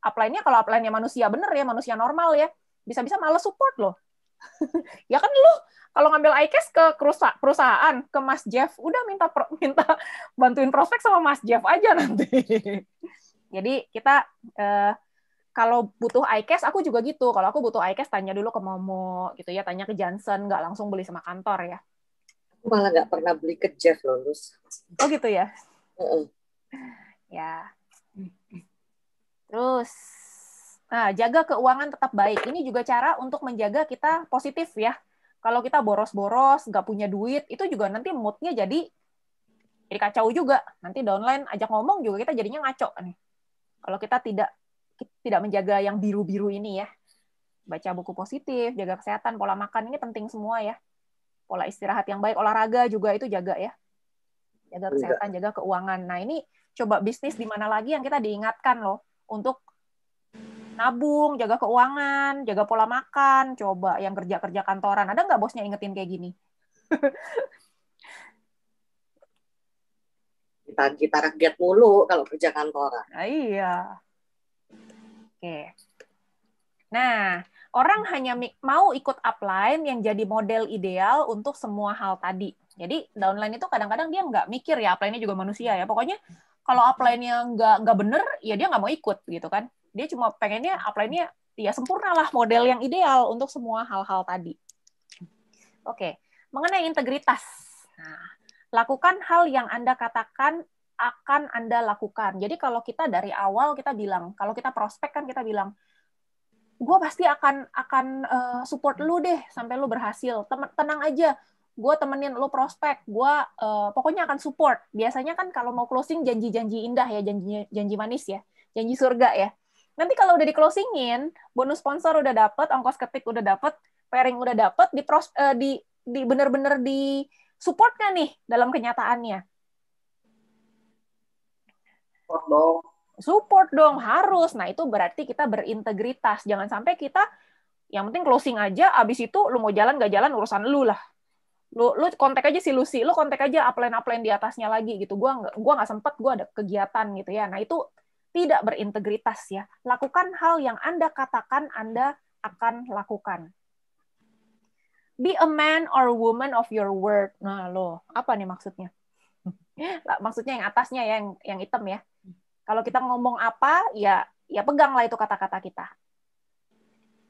upline-nya, kalau upline-nya manusia bener ya, manusia normal ya, bisa-bisa malah support loh. Ya kan lu kalau ngambil iCash ke perusahaan, ke Mas Jeff, udah minta bantuin prospek sama Mas Jeff aja nanti. Jadi kita kalau butuh iCash, aku juga gitu. Kalau aku butuh iCash, tanya dulu ke Momo gitu ya, tanya ke Johnson, nggak langsung beli sama kantor ya. Aku malah nggak pernah beli ke Jeff loh, Lus. Oh gitu ya? Ya. Terus, nah, jaga keuangan tetap baik. Ini juga cara untuk menjaga kita positif ya. Kalau kita boros-boros, nggak punya duit, itu juga nanti mood-nya jadi kacau juga. Nanti downline ajak ngomong juga kita jadinya ngaco nih. Kalau kita tidak menjaga yang biru-biru ini ya. Baca buku positif, jaga kesehatan, pola makan, ini penting semua ya. Pola istirahat yang baik, olahraga juga itu jaga ya. Jaga kesehatan, jaga keuangan. Nah ini coba bisnis di mana lagi yang kita diingatkan loh untuk nabung, jaga keuangan, jaga pola makan, coba yang kerja-kerja kantoran. Ada nggak bosnya ingetin kayak gini? Kita rakyat mulu kalau kerja kantoran. Nah, iya. Oke. Nah, orang hanya mau ikut upline yang jadi model ideal untuk semua hal tadi. Jadi downline itu kadang-kadang dia nggak mikir ya, upline-nya juga manusia ya. Pokoknya kalau upline-nya nggak bener, ya dia nggak mau ikut gitu kan. Dia cuma pengennya upline-nya ya sempurna lah, model yang ideal untuk semua hal-hal tadi. Oke, mengenai integritas. Nah, lakukan hal yang Anda katakan akan Anda lakukan. Jadi kalau kita dari awal kita bilang, kalau kita prospek kan kita bilang, gue pasti akan support lu deh sampai lu berhasil. Tenang aja, gue temenin lu prospek, gue pokoknya akan support. Biasanya kan kalau mau closing janji-janji indah ya, janji manis ya, janji surga ya. Nanti kalau udah di-closingin, bonus sponsor udah dapet, ongkos ketik udah dapet, pairing udah dapet, di bener-bener di support nggak nih dalam kenyataannya? Support dong, harus. Nah itu berarti kita berintegritas. Jangan sampai kita yang penting closing aja, abis itu lu mau jalan nggak jalan urusan lu lah. Lu kontak aja si Lucy, lu kontak aja upline di atasnya lagi gitu. Gua nggak sempet, gua ada kegiatan gitu ya. Nah itu tidak berintegritas ya. Lakukan hal yang Anda katakan Anda akan lakukan. Be a man or woman of your word. Nah, lo apa nih maksudnya? Maksudnya yang atasnya ya, yang hitam ya. Kalau kita ngomong apa, ya peganglah itu kata-kata kita.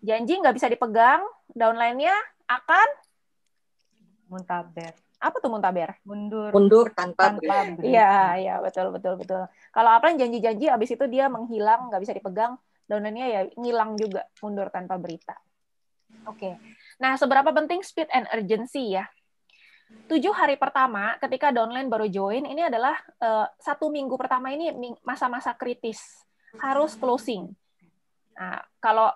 Janji nggak bisa dipegang, downline-nya akan muntaber. Apa tuh muntaber? Mundur tanpa beri. Iya, betul. Kalau apa janji-janji, abis itu dia menghilang, nggak bisa dipegang, downline-nya ya ngilang juga, mundur tanpa berita. Oke. Nah, seberapa penting speed and urgency ya? 7 hari pertama, ketika downline baru join, ini adalah 1 minggu pertama ini masa-masa kritis, harus closing. Nah, kalau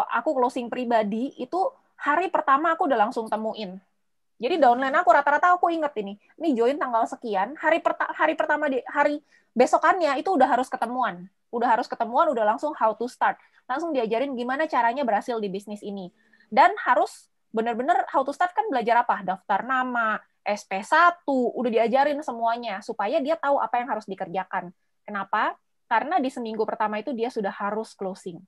aku closing pribadi, itu hari pertama aku udah langsung temuin. Jadi downline aku rata-rata aku inget ini join tanggal sekian, hari pertama hari besokannya itu udah harus ketemuan, udah langsung how to start, langsung diajarin gimana caranya berhasil di bisnis ini, dan harus benar-benar how to start kan belajar apa, daftar nama, SP1, udah diajarin semuanya supaya dia tahu apa yang harus dikerjakan. Kenapa? Karena di seminggu pertama itu dia sudah harus closing,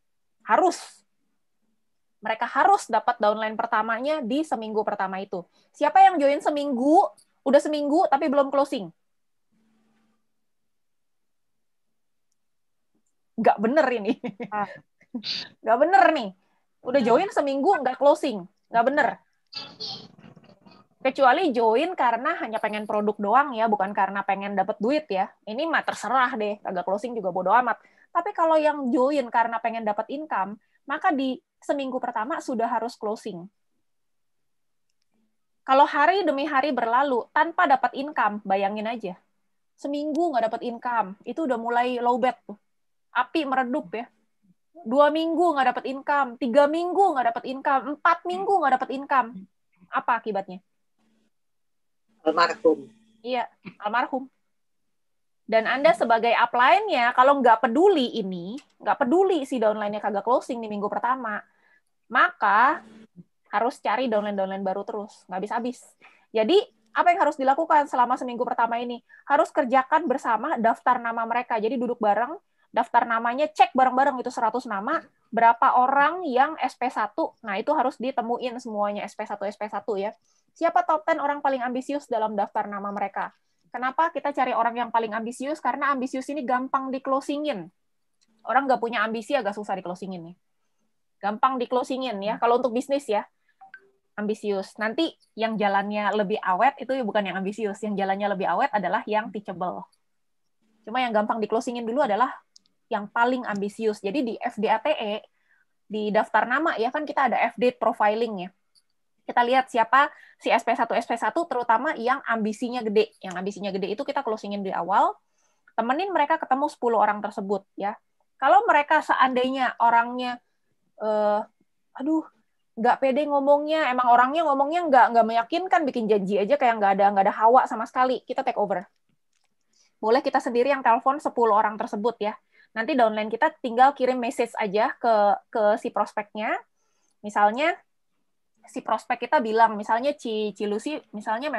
mereka harus dapat downline pertamanya di seminggu pertama itu. Siapa yang join udah seminggu tapi belum closing? Nggak bener ini. Nggak bener nih. Udah join seminggu nggak closing. Nggak bener. Kecuali join karena hanya pengen produk doang ya, bukan karena pengen dapat duit ya. Ini mah terserah deh, kagak closing juga bodo amat. Tapi kalau yang join karena pengen dapat income, maka di seminggu pertama sudah harus closing. Kalau hari demi hari berlalu tanpa dapat income, bayangin aja. Seminggu nggak dapat income, itu udah mulai lowbat tuh. Api meredup ya. 2 minggu nggak dapat income, 3 minggu nggak dapat income, 4 minggu nggak dapat income. Apa akibatnya? Almarhum. Iya, almarhum. Dan Anda sebagai upline-nya, kalau nggak peduli ini, nggak peduli si downline-nya kagak closing di minggu pertama, maka harus cari downline-downline baru terus, nggak habis-habis. Jadi, apa yang harus dilakukan selama seminggu pertama ini? Harus kerjakan bersama daftar nama mereka. Jadi duduk bareng, daftar namanya, cek bareng-bareng itu 100 nama, berapa orang yang SP1, nah itu harus ditemuin semuanya SP1 ya. Siapa top 10 orang paling ambisius dalam daftar nama mereka? Kenapa kita cari orang yang paling ambisius? Karena ambisius ini gampang di-closingin. Orang nggak punya ambisi agak susah di-closingin nih. Gampang di-closingin ya. Kalau untuk bisnis ya, ambisius. Nanti yang jalannya lebih awet itu bukan yang ambisius. Yang jalannya lebih awet adalah yang teachable. Cuma yang gampang di-closingin dulu adalah yang paling ambisius. Jadi di FDATE, di daftar nama ya kan kita ada FD profiling ya. Kita lihat siapa si SP1 terutama yang ambisinya gede. Yang ambisinya gede itu kita closingin di awal. Temenin mereka ketemu 10 orang tersebut ya. Kalau mereka seandainya orangnya nggak pede ngomongnya, emang orangnya ngomongnya nggak meyakinkan, bikin janji aja kayak nggak ada hawa sama sekali, kita take over. Boleh kita sendiri yang telepon 10 orang tersebut ya. Nanti downline kita tinggal kirim message aja ke si prospeknya. Misalnya si prospek kita bilang, misalnya Ci Lucy, misalnya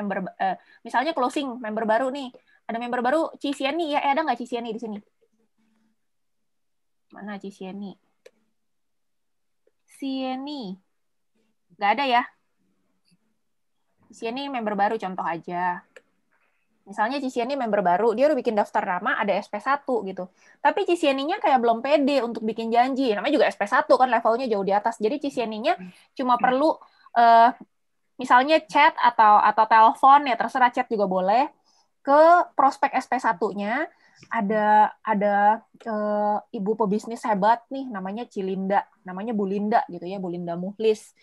misalnya closing member baru nih. Ada member baru Ci Sieni ya, ada nggak Ci Sieni di sini? Mana Ci Sieni? Sieni. Nggak ada ya? Ci Sieni member baru contoh aja. Misalnya Ci Sieni member baru, dia udah bikin daftar nama, ada SP1 gitu. Tapi Ci Sieninya kayak belum pede untuk bikin janji. Namanya juga SP1 kan levelnya jauh di atas. Jadi Ci Sieninya cuma perlu misalnya chat atau telepon, ya terserah, chat juga boleh, ke prospek SP1-nya. Ada ibu pebisnis hebat nih, namanya Cilinda, namanya Bu Linda gitu ya, Bu Linda Muhlis.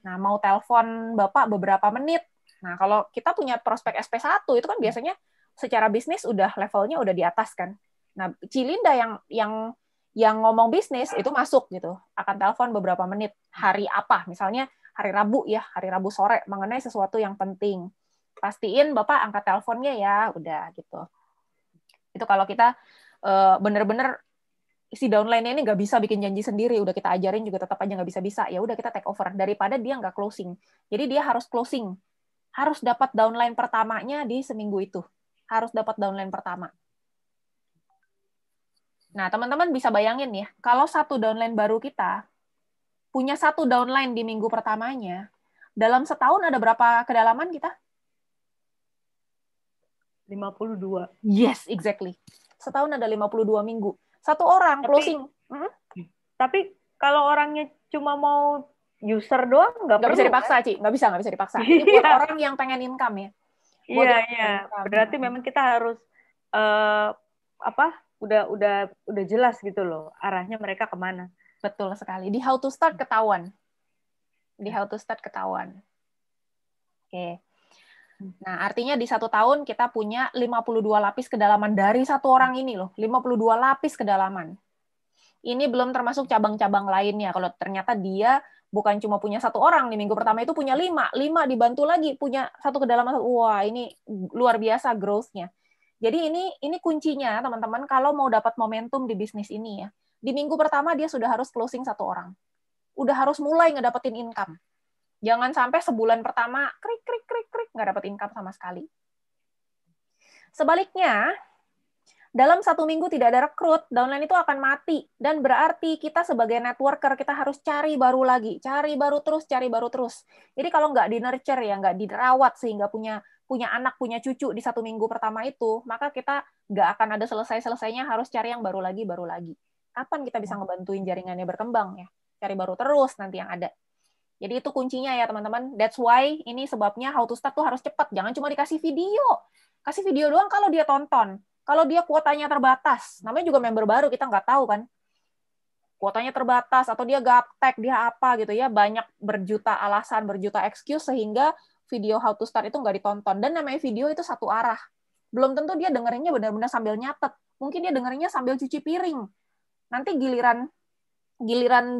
Nah, mau telepon Bapak beberapa menit. Nah, kalau kita punya prospek SP1 itu kan biasanya secara bisnis udah levelnya udah di atas kan. Nah, Cilinda yang ngomong bisnis itu masuk gitu. Akan telepon beberapa menit. Hari apa? Misalnya hari Rabu ya, hari Rabu sore mengenai sesuatu yang penting. Pastiin Bapak angkat teleponnya ya, udah gitu. Itu kalau kita bener-bener si downline ini nggak bisa bikin janji sendiri, udah kita ajarin juga tetap aja nggak bisa-bisa, ya udah kita take over daripada dia nggak closing. Jadi dia harus closing. Harus dapat downline pertamanya di seminggu itu. Harus dapat downline pertama. Nah, teman-teman bisa bayangin ya, kalau satu downline baru kita punya satu downline di minggu pertamanya, dalam setahun ada berapa kedalaman kita? 52. Yes, exactly. Setahun ada 52 minggu. Satu orang closing. Tapi kalau orangnya cuma mau user doang nggak bisa dipaksa, Ci. Nggak bisa dipaksa. Ini buat orang yang pengen income ya. Iya. Berarti memang kita harus udah jelas gitu loh arahnya mereka kemana. Betul sekali. Di how to start ketahuan. Oke. Nah, artinya di 1 tahun kita punya 52 lapis kedalaman dari satu orang ini loh. 52 lapis kedalaman. Ini belum termasuk cabang-cabang lainnya. Kalau ternyata dia bukan cuma punya satu orang, di minggu pertama itu punya 5 dibantu lagi, punya satu kedalaman. Wah, ini luar biasa growth-nya. Jadi ini kuncinya, teman-teman, kalau mau dapat momentum di bisnis ini ya. Di minggu pertama dia sudah harus closing 1 orang. Udah harus mulai ngedapetin income. Jangan sampai sebulan pertama krik nggak dapat income sama sekali. Sebaliknya, dalam 1 minggu tidak ada rekrut, downline itu akan mati. Dan berarti kita sebagai networker, kita harus cari baru lagi. Cari baru terus. Jadi kalau nggak di-nurture, ya nggak dirawat sehingga punya anak, punya cucu di 1 minggu pertama itu, maka kita nggak akan ada selesai-selesainya, harus cari yang baru lagi. Kapan kita bisa ngebantuin jaringannya berkembang ya? Cari baru terus nanti yang ada. Jadi itu kuncinya ya teman-teman. That's why ini sebabnya how to start tuh harus cepat. Jangan cuma dikasih video. Kasih video doang kalau dia tonton. Kalau dia kuotanya terbatas, namanya juga member baru, kita nggak tahu kan. Kuotanya terbatas, atau dia gaptek, dia apa gitu ya, banyak berjuta alasan, berjuta excuse, sehingga video how to start itu nggak ditonton. Dan namanya video itu satu arah. Belum tentu dia dengerinnya benar-benar sambil nyatet. Mungkin dia dengerinnya sambil cuci piring. Nanti giliran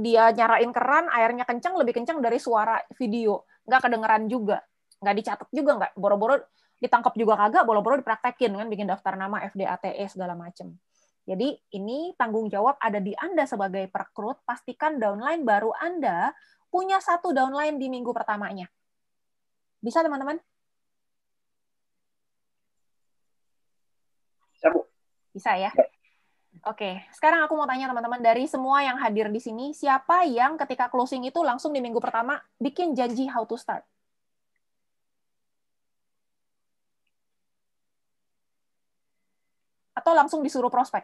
dia nyarain keran, airnya kencang, lebih kencang dari suara video. Nggak kedengeran juga. Nggak dicatat juga, nggak. Boro-boro ditangkap juga kagak, boro-boro dipraktekin, kan bikin daftar nama FDATE segala macam. Jadi ini tanggung jawab ada di Anda sebagai perekrut, pastikan downline baru Anda punya 1 downline di minggu pertamanya. Bisa teman-teman? Bisa, Bu. Bisa ya? Oke, sekarang aku mau tanya teman-teman, dari semua yang hadir di sini, siapa yang ketika closing itu langsung di minggu pertama bikin janji how to start? Atau langsung disuruh prospek?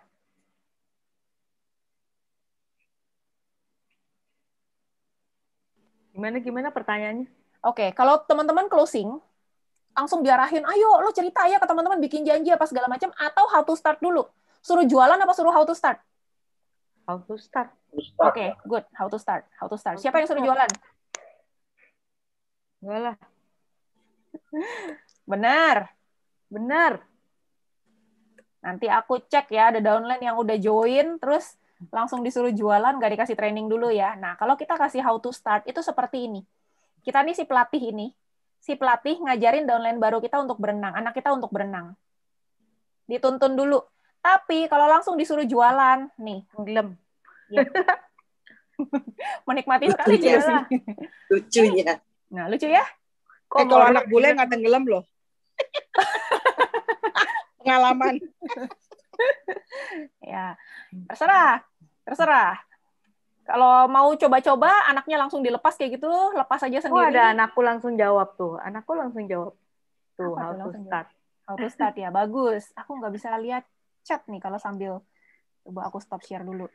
Gimana pertanyaannya? Oke, kalau teman-teman closing, langsung diarahin, ayo lo cerita ya ke teman-teman, bikin janji apa segala macam, atau how to start dulu? Suruh jualan apa suruh how to start? How to start. Oke, good. How to start. How to start. Siapa yang suruh jualan? Enggak lah. Benar. Nanti aku cek ya, ada downline yang udah join, terus langsung disuruh jualan, nggak dikasih training dulu ya. Nah, kalau kita kasih how to start, itu seperti ini. Kita nih si pelatih ngajarin downline baru kita untuk berenang, anak kita untuk berenang. Dituntun dulu. Tapi kalau langsung disuruh jualan, nih, tenggelam. Ya. Menikmati sekali Lucunya dia. sih. Lucunya. Nah, lucu ya? Kalau anak bule nggak tenggelam loh. Pengalaman. Ya, terserah. Kalau mau coba-coba, anaknya langsung dilepas kayak gitu, lepas aja sendiri. Oh, ada anakku langsung jawab tuh. Tuh, Apa how tuh to start. How to start ya, bagus. Aku nggak bisa lihat chat nih kalau sambil, coba aku stop share dulu.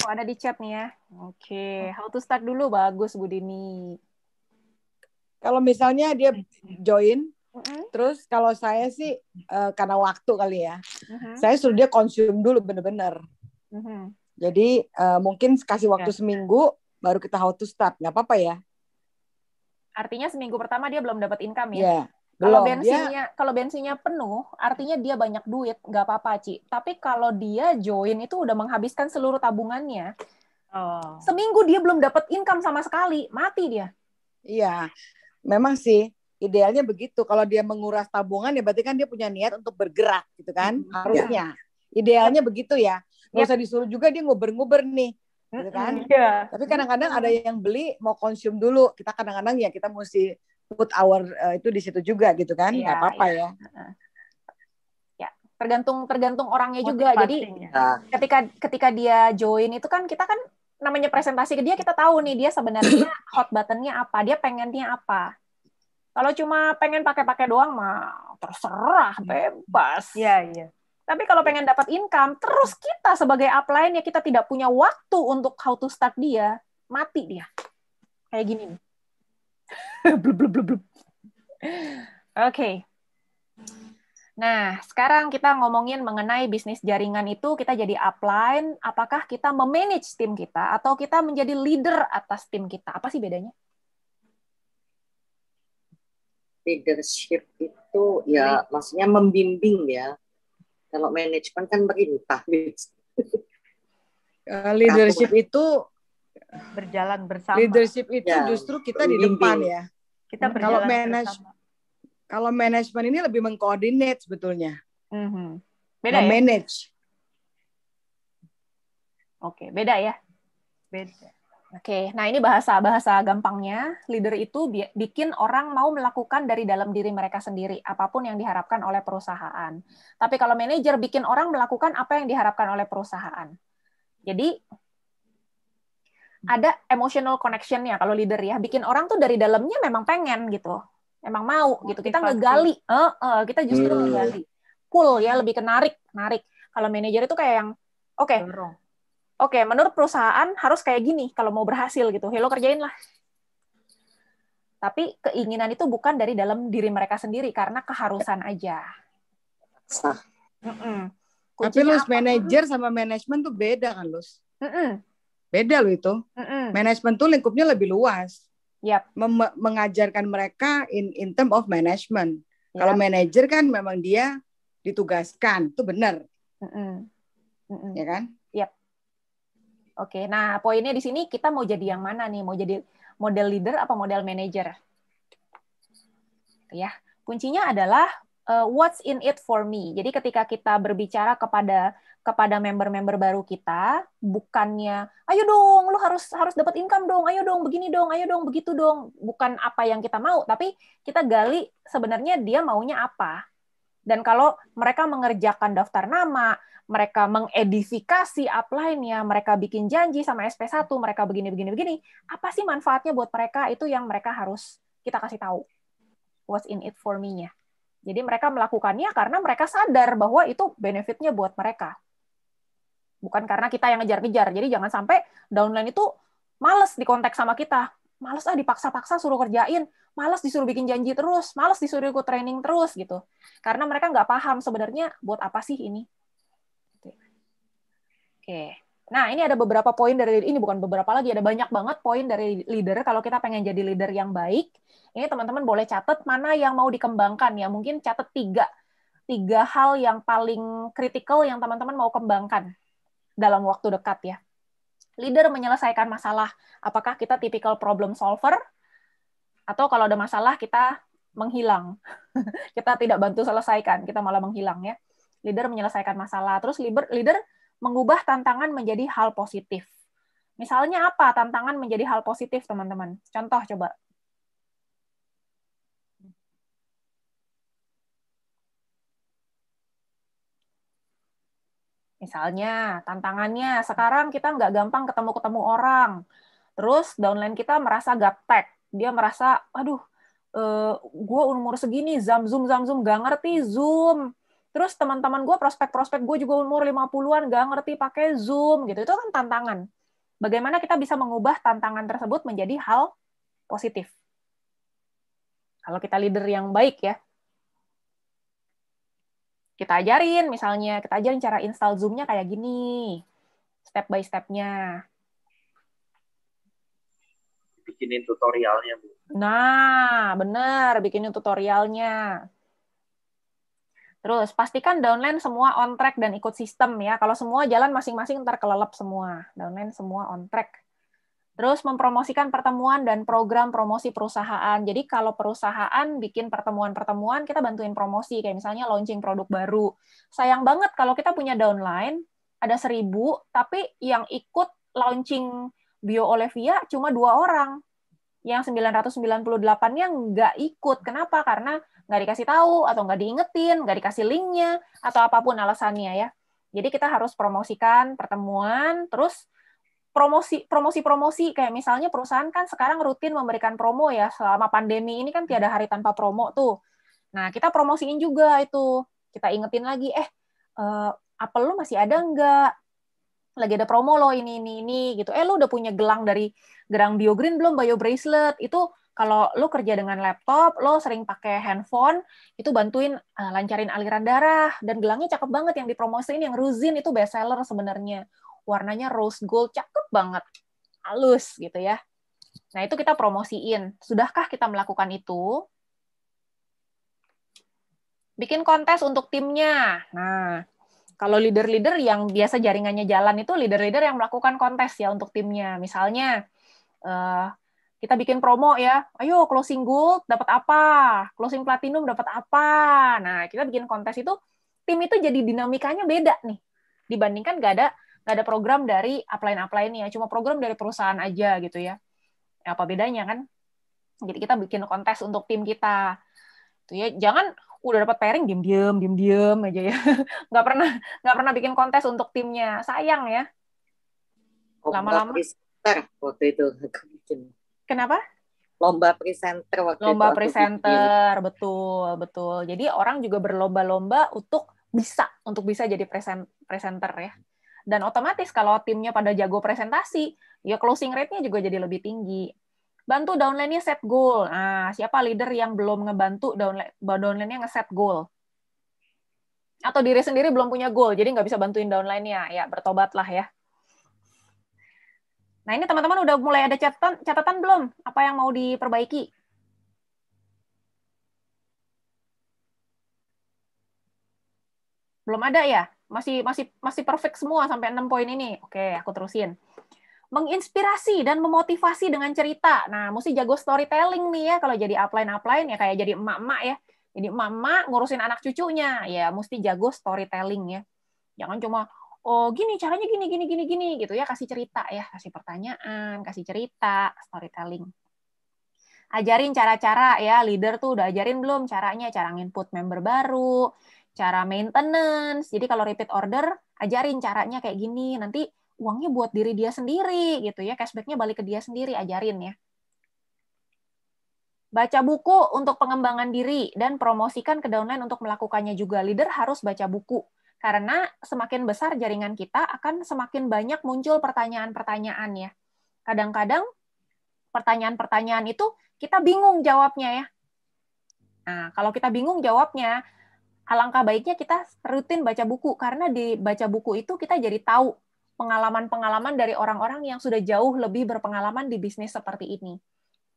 Oh, ada di chat nih ya. Oke, how to start dulu, bagus Bu Dini. Kalau misalnya dia join, terus kalau saya sih karena waktu kali ya, saya suruh dia konsum dulu bener-bener. Jadi mungkin kasih waktu seminggu, baru kita how to start, nggak apa-apa ya. Artinya seminggu pertama dia belum dapat income ya? Yeah. Kalau bensinnya penuh, artinya dia banyak duit, nggak apa-apa, Ci. Tapi kalau dia join itu udah menghabiskan seluruh tabungannya, seminggu dia belum dapat income sama sekali, mati dia. Iya, memang sih idealnya begitu. Kalau dia menguras tabungan, ya berarti kan dia punya niat untuk bergerak, gitu kan? Harusnya. Idealnya begitu ya. Nggak usah disuruh juga dia nguber-nguber nih, gitu kan? Tapi kadang-kadang ada yang beli mau konsum dulu. Kita kadang-kadang ya kita mesti put our itu di situ juga gitu kan, nggak apa-apa ya. Ya, tergantung orangnya juga. Jadi ketika dia join itu kan kita kan namanya presentasi ke dia, kita tahu nih dia sebenarnya hot buttonnya apa, dia pengennya apa. Kalau cuma pengen pakai-pakai doang mah terserah, bebas. Iya. Tapi kalau pengen dapat income, terus kita sebagai upline ya kita tidak punya waktu untuk how to start dia, mati dia. Kayak gini nih. Oke. Nah, sekarang kita ngomongin mengenai bisnis jaringan itu, kita jadi upline, apakah kita memanage tim kita atau kita menjadi leader atas tim kita? Apa sih bedanya? Leadership itu ya maksudnya membimbing ya. Kalau manajemen kan perintah. Leadership itu berjalan bersama. Leadership itu justru kita di depan ya. Kita berjalan bersama. Kalau manajemen ini lebih mengkoordinate sebetulnya. Beda ya? Manage. Oke, beda ya? Beda. Oke, nah ini bahasa gampangnya. Leader itu bikin orang mau melakukan dari dalam diri mereka sendiri, apapun yang diharapkan oleh perusahaan. Tapi kalau manajer bikin orang melakukan apa yang diharapkan oleh perusahaan. Jadi, ada emotional connection-nya kalau leader ya. Bikin orang tuh dari dalamnya memang pengen gitu. Memang mau gitu. Kita ngegali. Kita justru ngegali. Cool ya, lebih ke narik. Kalau manajer itu kayak yang, Oke, menurut perusahaan harus kayak gini kalau mau berhasil gitu. Lo kerjain lah. Tapi keinginan itu bukan dari dalam diri mereka sendiri karena keharusan aja. Tapi Lus, manajer sama manajemen tuh beda kan, Lus? Beda loh itu. Manajemen tuh lingkupnya lebih luas. mengajarkan mereka in term of management. Kalau manajer kan memang dia ditugaskan, itu benar. Ya kan? Oke, nah poinnya di sini kita mau jadi yang mana nih? Mau jadi model leader apa model manager? Ya, kuncinya adalah what's in it for me. Jadi ketika kita berbicara kepada member-member baru kita, bukannya ayo dong lu harus dapat income dong, ayo dong begini dong, ayo dong begitu dong. Bukan apa yang kita mau, tapi kita gali sebenarnya dia maunya apa. Dan kalau mereka mengerjakan daftar nama, mereka mengedifikasi upline-nya, mereka bikin janji sama SP1, mereka begini, apa sih manfaatnya buat mereka? Itu yang mereka harus kita kasih tahu. What's in it for me-nya. Jadi mereka melakukannya karena mereka sadar bahwa itu benefit-nya buat mereka. Bukan karena kita yang ngejar-ngejar. Jadi jangan sampai downline itu males dikontak sama kita. Males dipaksa-paksa suruh kerjain. Males disuruh bikin janji terus. Males disuruh ikut training terus gitu. Karena mereka nggak paham sebenarnya buat apa sih ini. Oke. Nah, ini ada beberapa poin dari ini, bukan beberapa lagi, ada banyak banget poin dari leader. Kalau kita pengen jadi leader yang baik, ini teman-teman boleh catat mana yang mau dikembangkan ya. Mungkin catat tiga hal yang paling kritikal yang teman-teman mau kembangkan dalam waktu dekat ya. Leader menyelesaikan masalah. Apakah kita tipikal problem solver? Atau kalau ada masalah kita menghilang. Kita tidak bantu selesaikan, kita malah menghilang ya. Leader menyelesaikan masalah. Terus leader mengubah tantangan menjadi hal positif. Misalnya apa tantangan menjadi hal positif, teman-teman? Contoh coba. Misalnya, tantangannya sekarang kita nggak gampang ketemu orang. Terus downline kita merasa gaptek. Dia merasa, aduh, gue umur segini, Zoom, nggak ngerti Zoom. Terus teman-teman gue, prospek-prospek gue juga umur 50-an, nggak ngerti pakai Zoom. Gitu. Itu kan tantangan. Bagaimana kita bisa mengubah tantangan tersebut menjadi hal positif? Kalau kita leader yang baik ya. Kita ajarin misalnya, kita ajarin cara install Zoom-nya kayak gini. Step by step-nya. Bikinin tutorialnya, Bu. Nah, benar, bikinin tutorialnya. Terus, pastikan downline semua on track dan ikut sistem ya. Kalau semua jalan masing-masing, ntar kelelep semua. Downline semua on track. Terus, mempromosikan pertemuan dan program promosi perusahaan. Jadi, kalau perusahaan bikin pertemuan-pertemuan, kita bantuin promosi. Kayak misalnya launching produk baru. Sayang banget kalau kita punya downline, ada 1.000, tapi yang ikut launching Bio Olivia cuma 2 orang. Yang 998-nya nggak ikut. Kenapa? Karena nggak dikasih tahu, atau nggak diingetin, nggak dikasih linknya, atau apapun alasannya ya. Jadi kita harus promosikan pertemuan, terus promosi, kayak misalnya perusahaan kan sekarang rutin memberikan promo ya, selama pandemi ini kan tiada hari tanpa promo tuh. Nah, kita promosiin juga itu. Kita ingetin lagi, apel lu masih ada nggak? Lagi ada promo loh ini gitu. Lu udah punya gelang dari Gerang BioGreen belum, Bio Bracelet? Itu kalau lo kerja dengan laptop, lo sering pakai handphone, itu bantuin lancarin aliran darah. Dan gelangnya cakep banget yang dipromosiin, yang Ruzin itu best seller sebenarnya. Warnanya rose gold, cakep banget. Halus gitu ya. Nah, itu kita promosiin. Sudahkah kita melakukan itu? Bikin kontes untuk timnya. Nah, kalau leader-leader yang biasa jaringannya jalan itu leader-leader yang melakukan kontes ya untuk timnya. Misalnya, kita bikin promo ya, ayo closing gold dapat apa, closing platinum dapat apa. Nah, kita bikin kontes itu, tim itu jadi dinamikanya beda nih. Dibandingkan nggak ada program dari upline-upline-nya, cuma program dari perusahaan aja gitu ya. Apa bedanya kan? Jadi kita bikin kontes untuk tim kita. Itu ya, jangan udah dapat pairing diam-diam aja ya. Nggak pernah bikin kontes untuk timnya. Sayang ya. Lama-lama waktu itu aku bikin. Kenapa? Lomba presenter waktu Lomba itu. presenter, betul. Jadi orang juga berlomba-lomba untuk bisa jadi presenter ya. Dan otomatis kalau timnya pada jago presentasi, ya closing rate-nya juga jadi lebih tinggi. Bantu downline-nya set goal. Nah, siapa leader yang belum ngebantu downline-nya nge-set goal? Atau diri sendiri belum punya goal, jadi nggak bisa bantuin downline-nya. Ya, bertobatlah ya. Nah, ini teman-teman udah mulai ada catatan belum? Apa yang mau diperbaiki? Belum ada ya? Masih perfect semua sampai 6 poin ini. Oke, aku terusin. Menginspirasi dan memotivasi dengan cerita. Nah, mesti jago storytelling nih ya. Kalau jadi upline ya kayak jadi emak-emak ya. Jadi emak-emak ngurusin anak cucunya. Ya, mesti jago storytelling ya. Jangan cuma, oh gini, caranya gini, gitu ya. Kasih cerita ya. Kasih pertanyaan, kasih cerita, storytelling. Ajarin cara-cara ya. Leader tuh udah ajarin belum caranya? Cara nginput member baru, cara maintenance. Jadi kalau repeat order, ajarin caranya kayak gini. Nanti uangnya buat diri dia sendiri gitu ya, cashback-nya balik ke dia sendiri, ajarin ya. Baca buku untuk pengembangan diri dan promosikan ke downline untuk melakukannya juga. Leader harus baca buku karena semakin besar jaringan kita akan semakin banyak muncul pertanyaan-pertanyaan ya. Kadang-kadang pertanyaan-pertanyaan itu kita bingung jawabnya ya. Nah, kalau kita bingung jawabnya, alangkah baiknya kita rutin baca buku karena di baca buku itu kita jadi tahu pengalaman-pengalaman dari orang-orang yang sudah jauh lebih berpengalaman di bisnis seperti ini.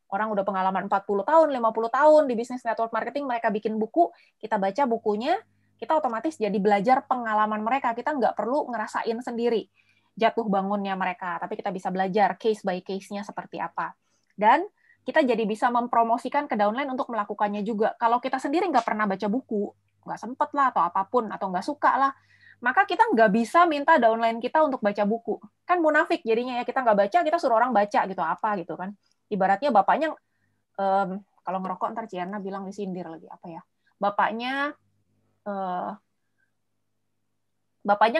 Orang udah pengalaman 40 tahun, 50 tahun di bisnis network marketing, mereka bikin buku, kita baca bukunya, kita otomatis jadi belajar pengalaman mereka. Kita nggak perlu ngerasain sendiri jatuh bangunnya mereka, tapi kita bisa belajar case by case-nya seperti apa. Dan kita jadi bisa mempromosikan ke downline untuk melakukannya juga. Kalau kita sendiri nggak pernah baca buku, nggak sempet lah atau apapun, atau nggak suka lah, maka kita nggak bisa minta downline kita untuk baca buku. Kan munafik jadinya ya, kita nggak baca, kita suruh orang baca gitu, apa gitu kan. Ibaratnya bapaknya, kalau ngerokok ntar Ciana bilang disindir lagi, apa ya, bapaknya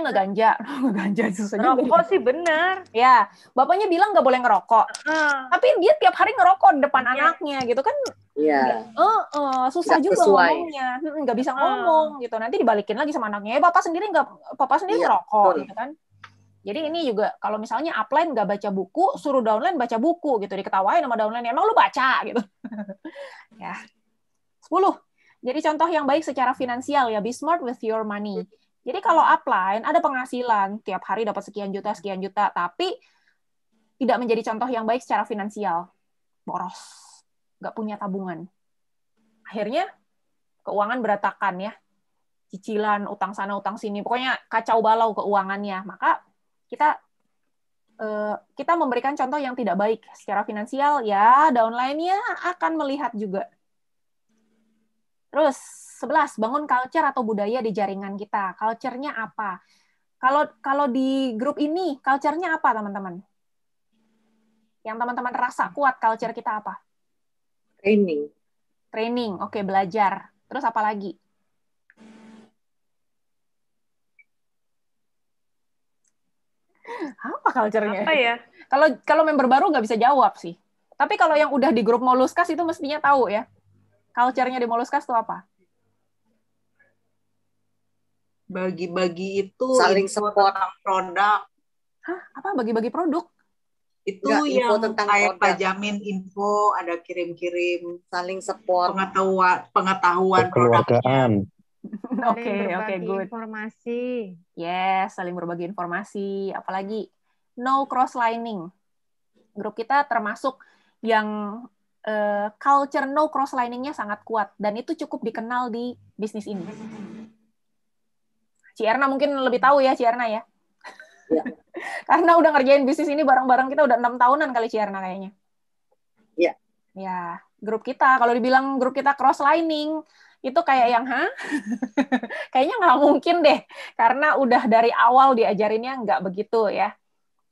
ngeganja, ngeganja susahnya. Ngerokok sih bener. Ya, bapaknya bilang nggak boleh ngerokok, tapi dia tiap hari ngerokok di depan anaknya gitu kan. Iya. Susah Nggak juga sesuai. ngomongnya, nggak bisa ngomong gitu. Nanti dibalikin lagi sama anaknya, bapak sendiri ngerokok gitu kan. Jadi ini juga kalau misalnya upline nggak baca buku, suruh downline baca buku gitu, diketawain sama downline, emang lu baca gitu. Ya. 10. Jadi contoh yang baik secara finansial ya, be smart with your money. Jadi kalau upline ada penghasilan tiap hari dapat sekian juta, tapi tidak menjadi contoh yang baik secara finansial, boros, nggak punya tabungan. Akhirnya keuangan berantakan ya, cicilan, utang sana, utang sini, pokoknya kacau balau keuangannya. Maka kita memberikan contoh yang tidak baik secara finansial, ya downline-nya akan melihat juga. Terus 11, bangun culture atau budaya di jaringan kita. Culture-nya apa? Kalau di grup ini, culture-nya apa, teman-teman? Yang teman-teman rasa kuat culture kita apa? Training, oke, belajar. Terus apa lagi? Apa culture-nya? Apa ya? Kalau member baru nggak bisa jawab sih. Tapi kalau yang udah di grup Moluskas itu mestinya tahu ya. Culture-nya di Moluskas itu apa? Bagi-bagi itu Saling info support tentang produk. Hah? Apa bagi-bagi produk? Itu Nggak, info yang tentang kayak produk. Pak Jamin info, ada kirim-kirim saling support pengetahuan produknya. Kekeluargaan. Oke, good. Informasi. Yes, saling berbagi informasi. Apalagi no cross-lining. Grup kita termasuk yang culture no cross-lining-nya sangat kuat. Dan itu cukup dikenal di bisnis ini. Ci Erna mungkin lebih tahu ya, Ci Erna ya. Ya. Karena udah ngerjain bisnis ini bareng-bareng kita udah 6 tahunan kali Ci Erna kayaknya. Iya. Ya, grup kita, kalau dibilang grup kita cross-lining, itu kayak yang, kayaknya nggak mungkin deh. Karena udah dari awal diajarinnya nggak begitu ya.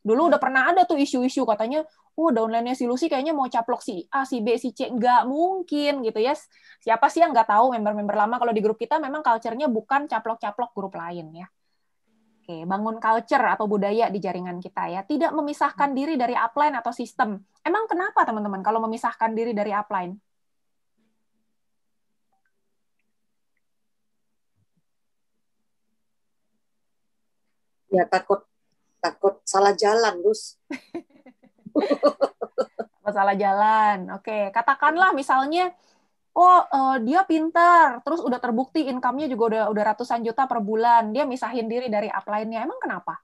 Dulu udah pernah ada tuh isu-isu katanya, downline-nya si Lucy kayaknya mau caplok si A, si B, si C. Nggak mungkin gitu ya. Siapa sih yang nggak tahu member-member lama kalau di grup kita memang culture-nya bukan caplok-caplok grup lain ya. Oke, bangun culture atau budaya di jaringan kita ya. Tidak memisahkan diri dari upline atau sistem. Emang kenapa teman-teman kalau memisahkan diri dari upline? Ya takut salah jalan, Gus. Salah jalan. Oke, katakanlah misalnya dia pintar, terus udah terbukti income-nya juga udah ratusan juta per bulan, dia misahin diri dari upline-nya. Emang kenapa?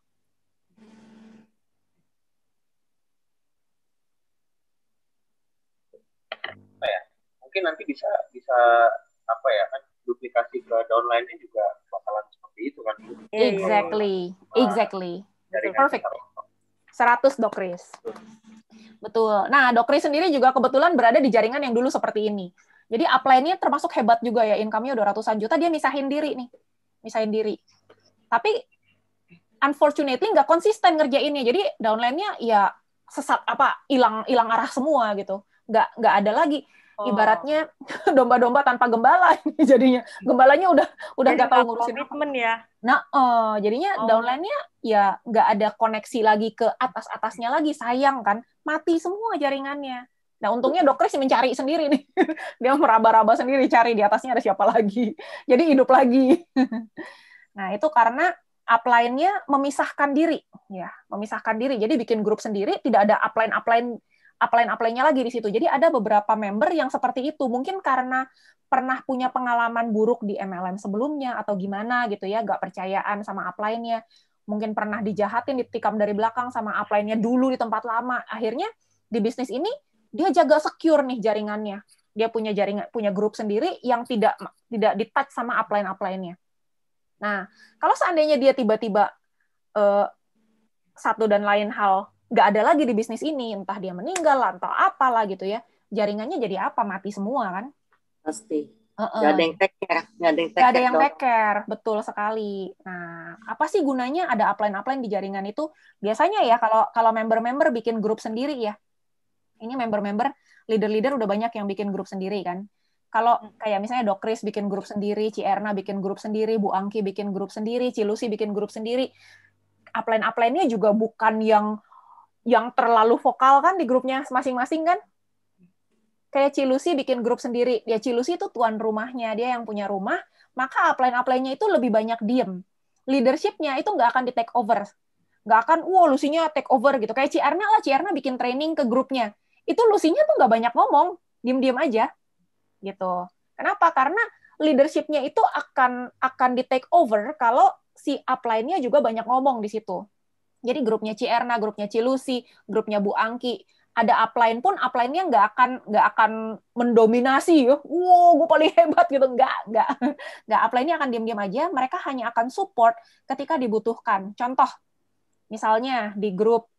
mungkin nanti bisa apa ya kan, duplikasi ke downline-nya juga bakalan seperti itu kan. Exactly. Perfect. 100 Dok Kris. Betul. Nah, Dok Kris sendiri juga kebetulan berada di jaringan yang dulu seperti ini. Jadi upline-nya termasuk hebat juga ya, income-nya udah ratusan juta, dia misahin diri. Tapi unfortunately nggak konsisten ngerjainnya. Jadi downline-nya ya hilang arah semua gitu. Nggak ada lagi. Ibaratnya domba-domba tanpa gembala jadinya. Gembalanya udah nggak tahu ngurusin komitmen ya. Nah, jadinya downline-nya ya nggak ada koneksi lagi ke atasnya lagi, sayang kan, mati semua jaringannya. Nah, untungnya Dok Kris mencari sendiri nih, dia meraba-raba sendiri cari di atasnya ada siapa lagi, jadi hidup lagi. Nah, itu karena upline-nya memisahkan diri, jadi bikin grup sendiri, tidak ada upline-nya lagi di situ. Jadi ada beberapa member yang seperti itu, mungkin karena pernah punya pengalaman buruk di MLM sebelumnya atau gimana gitu ya, nggak percayaan sama upline-nya, mungkin pernah dijahatin, ditikam dari belakang sama upline-nya dulu di tempat lama. Akhirnya di bisnis ini dia jaga secure nih jaringannya. Dia punya grup sendiri yang tidak di-touch sama upline-nya. Nah, kalau seandainya dia tiba-tiba satu dan lain hal nggak ada lagi di bisnis ini, entah dia meninggal atau apalah gitu ya, jaringannya jadi apa? Mati semua kan? Pasti. Nggak ada yang take care. Nggak ada yang take care, betul sekali. Nah, apa sih gunanya ada upline di jaringan itu? Biasanya ya kalau member-member bikin grup sendiri ya. Ini member-member, leader-leader udah banyak yang bikin grup sendiri kan. Kalau kayak misalnya Dok Kris bikin grup sendiri, Ci Erna bikin grup sendiri, Bu Angki bikin grup sendiri, Ci Lucy bikin grup sendiri. Upline-nya juga bukan yang terlalu vokal kan di grupnya masing-masing kan. Kayak Ci Lucy bikin grup sendiri. Ya Ci Lucy itu tuan rumahnya, dia yang punya rumah, maka upline-nya itu lebih banyak diem. Leadership-nya itu nggak akan di take over. Nggak akan, Lucy-nya take over gitu. Kayak Ci Erna bikin training ke grupnya. Itu Lucy-nya tuh nggak banyak ngomong, diem-diem aja. Gitu. Kenapa? Karena leadership-nya itu akan di take over kalau si upline-nya juga banyak ngomong di situ. Jadi grupnya Ci Erna, grupnya Ci Lucy, grupnya Bu Angki, ada upline pun upline-nya nggak akan mendominasi ya. Gue paling hebat gitu, nggak. Upline-nya akan diam-diam aja. Mereka hanya akan support ketika dibutuhkan. Contoh, misalnya di grup,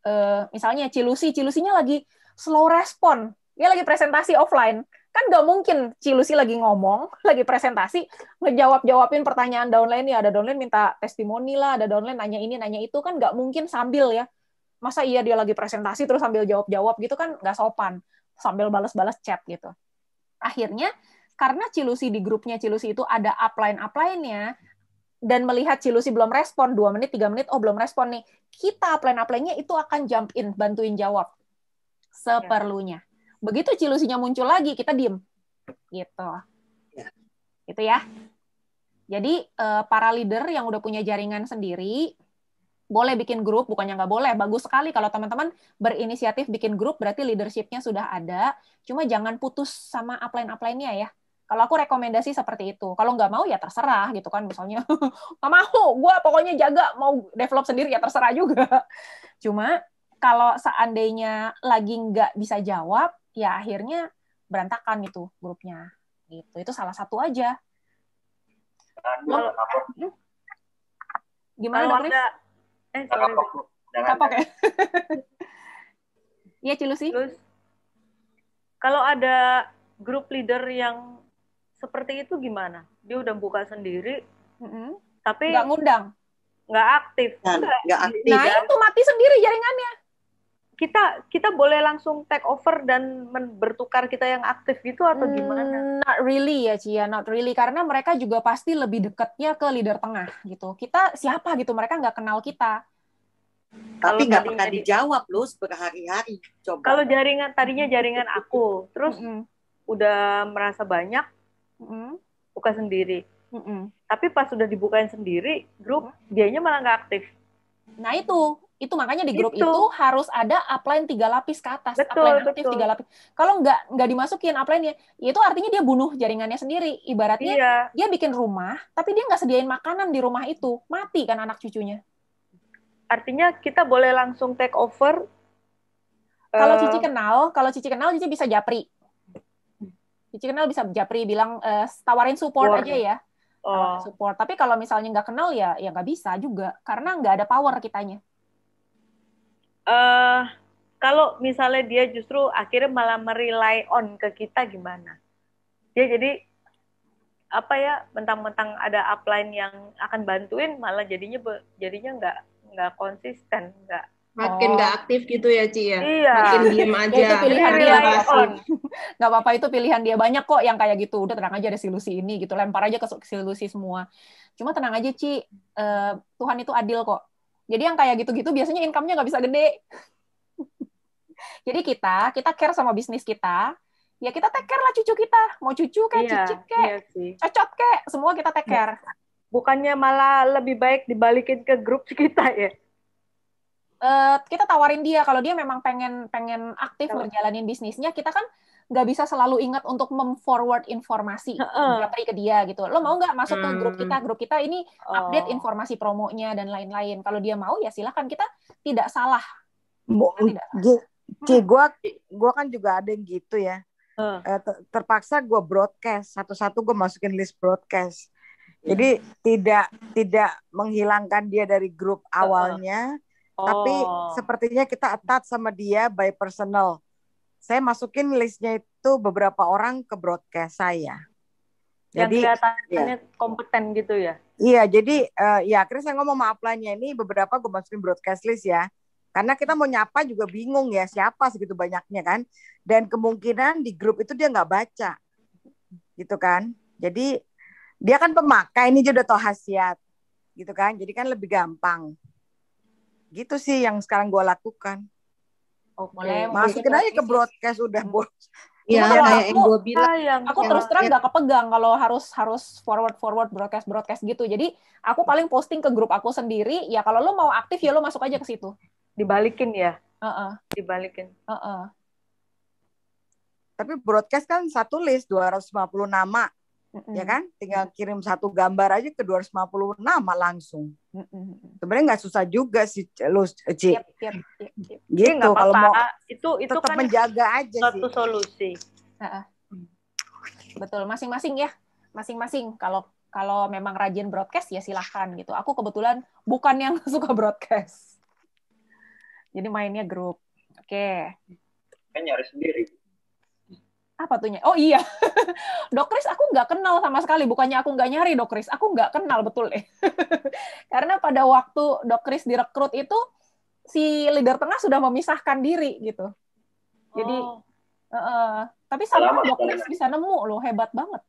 misalnya Ci Lucy-nya lagi slow respon, dia lagi presentasi offline. Kan nggak mungkin Ci Lucy lagi ngomong, lagi presentasi, ngejawab-jawabin pertanyaan downline ya. Ada downline minta testimoni lah, ada downline nanya ini, nanya itu, kan nggak mungkin sambil ya. Masa iya dia lagi presentasi terus sambil jawab-jawab gitu kan nggak sopan. Sambil balas-balas chat gitu. Akhirnya, karena Ci Lucy di grupnya Ci Lucy itu ada upline-nya, dan melihat Ci Lucy belum respon, 2 menit, 3 menit, belum respon nih. Kita upline-nya itu akan jump in, bantuin jawab. Seperlunya. Begitu Ci Lucy-nya muncul lagi, kita diem. Gitu. Gitu ya. Jadi, para leader yang udah punya jaringan sendiri, boleh bikin grup, bukannya nggak boleh. Bagus sekali kalau teman-teman berinisiatif bikin grup, berarti leadership-nya sudah ada. Cuma jangan putus sama upline-nya ya. Kalau aku rekomendasi seperti itu. Kalau nggak mau ya terserah gitu kan. Misalnya, nggak mau, gue pokoknya jaga, mau develop sendiri ya terserah juga. Cuma kalau seandainya lagi nggak bisa jawab, ya akhirnya berantakan itu grupnya. Gitu. Itu salah satu aja. Gimana Dok Kris? Kapok ya? Iya, Ci Lucy. Kalau ada grup leader yang seperti itu gimana? Dia udah buka sendiri, tapi nggak ngundang, nggak aktif. Nggak aktif. Nah, itu mati sendiri jaringannya. Kita boleh langsung take over dan bertukar kita yang aktif gitu atau gimana? Not really ya Cia, not really, karena mereka juga pasti lebih dekatnya ke leader tengah gitu. Kita siapa gitu, mereka nggak kenal kita. Tapi nggak pernah dijawab loh berhari-hari. Coba. Kalau tadinya jaringan aku, terus udah merasa banyak, buka sendiri. Tapi pas sudah dibukain sendiri, grup dianya malah nggak aktif. Nah itu makanya di grup itu harus ada upline 3 lapis ke atas. Upline aktif 3 lapis. Kalau nggak dimasukin upline-nya, itu artinya dia bunuh jaringannya sendiri. Ibaratnya dia bikin rumah, tapi dia nggak sediain makanan di rumah itu. Mati kan anak cucunya. Artinya kita boleh langsung take over. Kalau Cici kenal, Cici bisa japri. Cici kenal bisa japri, bilang tawarin support aja ya. Support. Tapi kalau misalnya nggak kenal ya nggak bisa juga, karena nggak ada power kitanya. Kalau misalnya dia justru akhirnya malah merely on ke kita gimana? Dia jadi apa ya, mentang-mentang ada upline yang akan bantuin, malah jadinya nggak konsisten, makin nggak aktif gitu ya, Ci ya. Iya. Makin diem aja. Ya, itu pilihan dia. Pasif. Nggak apa-apa, itu pilihan dia. Banyak kok yang kayak gitu. Udah tenang aja, ada silusi ini gitu. Lempar aja ke silusi semua. Cuma tenang aja, Ci. Tuhan itu adil kok. Jadi yang kayak gitu-gitu biasanya income-nya nggak bisa gede. Jadi kita care sama bisnis kita. Ya kita take care lah cucu kita. Mau cucu kayak cicit kayak, cocot kayak, semua kita take care. Bukannya malah lebih baik dibalikin ke grup kita ya? Kita tawarin dia, kalau dia memang pengen aktif ngejalanin bisnisnya, kita kan nggak bisa selalu ingat untuk mem-forward informasi ke dia gitu. Lo mau nggak masuk ke grup kita ini update informasi promonya dan lain-lain. Kalau dia mau ya silakan, kita tidak salah. Ci, gue kan juga ada yang gitu ya. Terpaksa gue broadcast satu-satu, gue masukin list broadcast. Jadi tidak menghilangkan dia dari grup awalnya. Tapi sepertinya kita attach sama dia by personal. Saya masukin listnya itu beberapa orang ke broadcast saya. Yang kelihatannya kompeten gitu ya? Iya, jadi ya akhirnya saya ngomong sama upline-nya ini, beberapa gue masukin broadcast list ya. Karena kita mau nyapa juga bingung ya, siapa segitu banyaknya kan. Dan kemungkinan di grup itu dia nggak baca. Gitu kan. Jadi dia kan pemakai, ini dia udah tahu khasiat. Gitu kan, jadi kan lebih gampang. Gitu sih yang sekarang gue lakukan. Masukin aja ke broadcast udah bos. Iya, kayak yang gue bilang. Aku terus terang nggak kepegang kalau harus forward broadcast gitu. Jadi aku paling posting ke grup aku sendiri. Ya kalau lo mau aktif ya lo masuk aja ke situ. Dibalikin ya. Dibalikin. Tapi broadcast kan satu list 250 nama. Ya kan, tinggal kirim satu gambar aja ke 250 nama langsung. Sebenarnya nggak susah juga sih, lu Ci. Gitu kalau mau itu tetap kan menjaga aja suatu sih. solusi. Betul, masing-masing ya, masing-masing. Kalau memang rajin broadcast ya silahkan gitu. Aku kebetulan bukan yang suka broadcast, jadi mainnya grup. Oke. Kan nyari sendiri. Apa tuhnya? Oh iya, Dok Kris aku nggak kenal sama sekali. Bukannya aku nggak nyari Dok Kris, aku nggak kenal betul ya. Karena pada waktu Dok Kris direkrut itu, si leader tengah sudah memisahkan diri gitu. Jadi, tapi sama Dok Kris bisa nemu loh, hebat banget.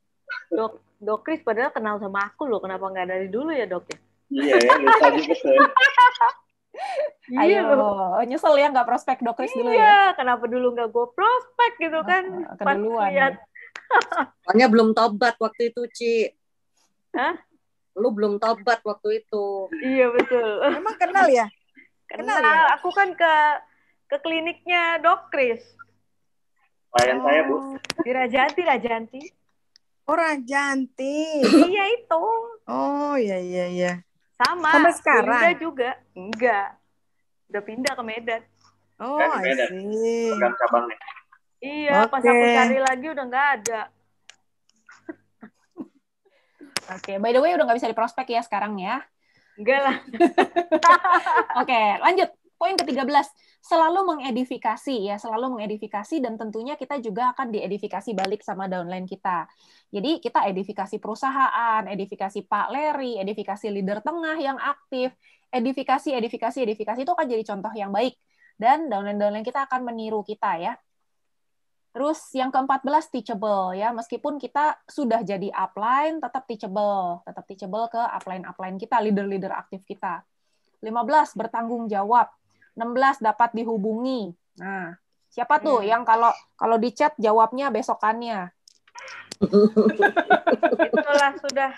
Dok Kris padahal kenal sama aku loh, kenapa nggak dari dulu ya Dok ya? Iya ya, bisa juga sih. Ayo, nyesel ya nggak prospek Dok Kris dulu ya? Iya, kenapa dulu nggak gue prospek gitu kan? Keduluan. Soalnya belum tobat waktu itu, Ci. Hah? Lu belum tobat waktu itu. Iya betul. Emang kenal ya? Kenal ya? Aku kan ke kliniknya Dok Kris. Klien saya, Bu. Di Rajanti. Oh, Rajanti. Iya itu. Oh, iya. Sama. Sampai sekarang? Pindah juga. Enggak. Udah pindah ke Medan. Oh, I see. Program cabangnya. Iya, pas aku cari lagi udah nggak ada. Oke, by the way udah nggak bisa diprospek ya sekarang ya? Enggak lah. Oke, lanjut. Poin ke-13. Selalu mengedifikasi dan tentunya kita juga akan diedifikasi balik sama downline kita. Jadi kita edifikasi perusahaan, edifikasi Pak Leri, edifikasi leader tengah yang aktif, edifikasi itu akan jadi contoh yang baik. Dan downline kita akan meniru kita ya. Terus yang ke-14 teachable ya, meskipun kita sudah jadi upline, tetap teachable ke upline kita, leader aktif kita. 15 bertanggung jawab. 16 dapat dihubungi. Nah, siapa tuh yang kalau di chat jawabnya besokannya? Itulah sudah.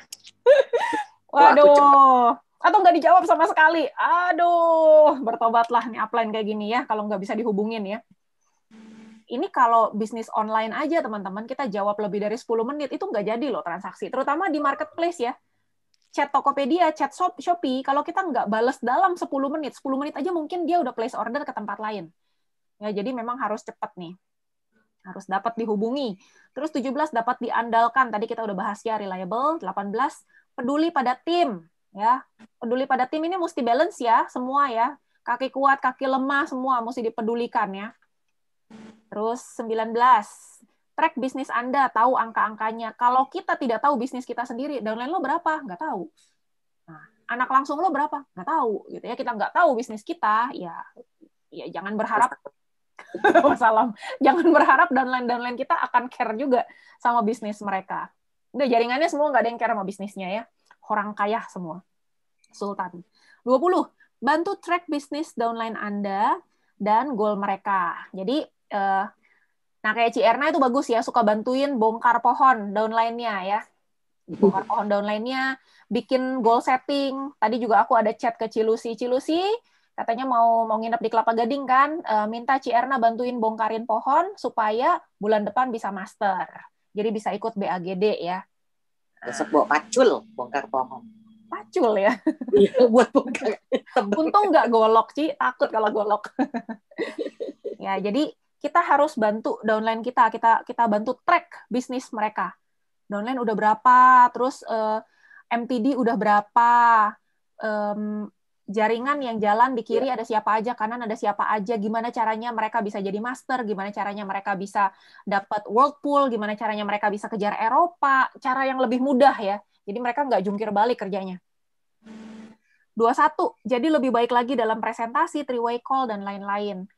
Waduh. Atau nggak dijawab sama sekali. Aduh, bertobatlah nih upline kayak gini ya, kalau nggak bisa dihubungin ya. Ini kalau bisnis online aja, teman-teman, kita jawab lebih dari 10 menit, itu nggak jadi loh transaksi. Terutama di marketplace ya. Chat Tokopedia, chat Shopee, kalau kita nggak bales dalam 10 menit aja mungkin dia udah place order ke tempat lain. Ya, jadi memang harus cepat nih. harus dapat dihubungi. Terus 17 dapat diandalkan, tadi kita udah bahas ya, reliable. 18 peduli pada tim, ya. Peduli pada tim ini mesti balance ya, semua ya. Kaki kuat, kaki lemah, semua mesti dipedulikan ya. Terus 19, track bisnis Anda, tahu angka-angkanya. Kalau kita tidak tahu bisnis kita sendiri, downline lo berapa? Nggak tahu. Nah, anak langsung lo berapa? Nggak tahu. Gitu ya. Kita nggak tahu bisnis kita, ya jangan berharap masalah. Jangan berharap downline kita akan care juga sama bisnis mereka. Udah, jaringannya semua nggak ada yang care sama bisnisnya ya. Orang kaya semua. Sultan. 20, bantu track bisnis downline Anda dan goal mereka. Jadi, nah kayak Ci Erna itu bagus ya, suka bantuin bongkar pohon downline-nya ya. Bongkar pohon downline-nya, bikin goal setting. Tadi juga aku ada chat ke Cilusi. Cilusi katanya mau nginep di Kelapa Gading kan, minta Ci Erna bantuin bongkarin pohon supaya bulan depan bisa master. Jadi bisa ikut BAGD ya. Besok bawa pacul bongkar pohon. Pacul ya. Iya, buat bongkar. Untung nggak golok, Ci. Takut kalau golok. Ya, jadi kita harus bantu downline kita bantu track bisnis mereka. Downline udah berapa, terus MTD udah berapa, jaringan yang jalan di kiri ada siapa aja, kanan ada siapa aja, gimana caranya mereka bisa jadi master, gimana caranya mereka bisa dapat world pool, gimana caranya mereka bisa kejar Eropa, cara yang lebih mudah ya. Jadi mereka nggak jungkir balik kerjanya. 21, jadi lebih baik lagi dalam presentasi, three-way call, dan lain-lain.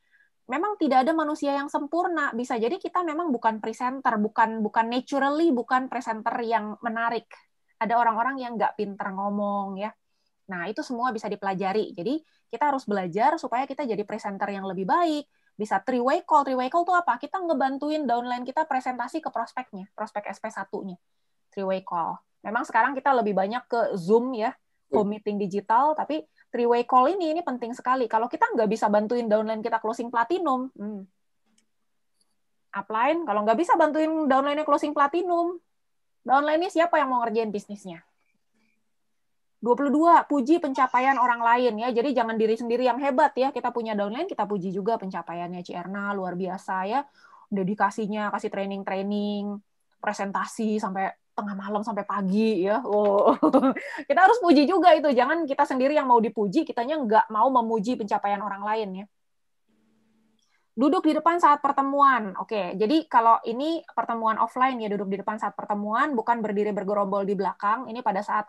Memang tidak ada manusia yang sempurna. Bisa jadi kita memang bukan presenter, bukan naturally, bukan presenter yang menarik. Ada orang-orang yang nggak pinter ngomong ya. Nah, itu semua bisa dipelajari. Jadi, kita harus belajar supaya kita jadi presenter yang lebih baik. Bisa three-way call. Three-way call itu apa? Kita ngebantuin downline kita presentasi ke prospeknya, prospek SP1-nya. Three-way call. Memang sekarang kita lebih banyak ke Zoom ya, home meeting digital, tapi three-way call ini penting sekali. Kalau kita nggak bisa bantuin downline kita closing platinum, upline, kalau nggak bisa bantuin downline-nya closing platinum, downline-nya siapa yang mau ngerjain bisnisnya? 22, puji pencapaian orang lain ya. Jadi jangan diri sendiri yang hebat ya. Kita punya downline, kita puji juga pencapaiannya Ci Erna, luar biasa ya. Dedikasinya, kasih training, presentasi sampai tengah malam sampai pagi ya. Oh. Kita harus puji juga itu. Jangan kita sendiri yang mau dipuji, kitanya nggak mau memuji pencapaian orang lain ya. Duduk di depan saat pertemuan. Oke, jadi kalau ini pertemuan offline ya, duduk di depan saat pertemuan, bukan berdiri bergerombol di belakang. Ini pada saat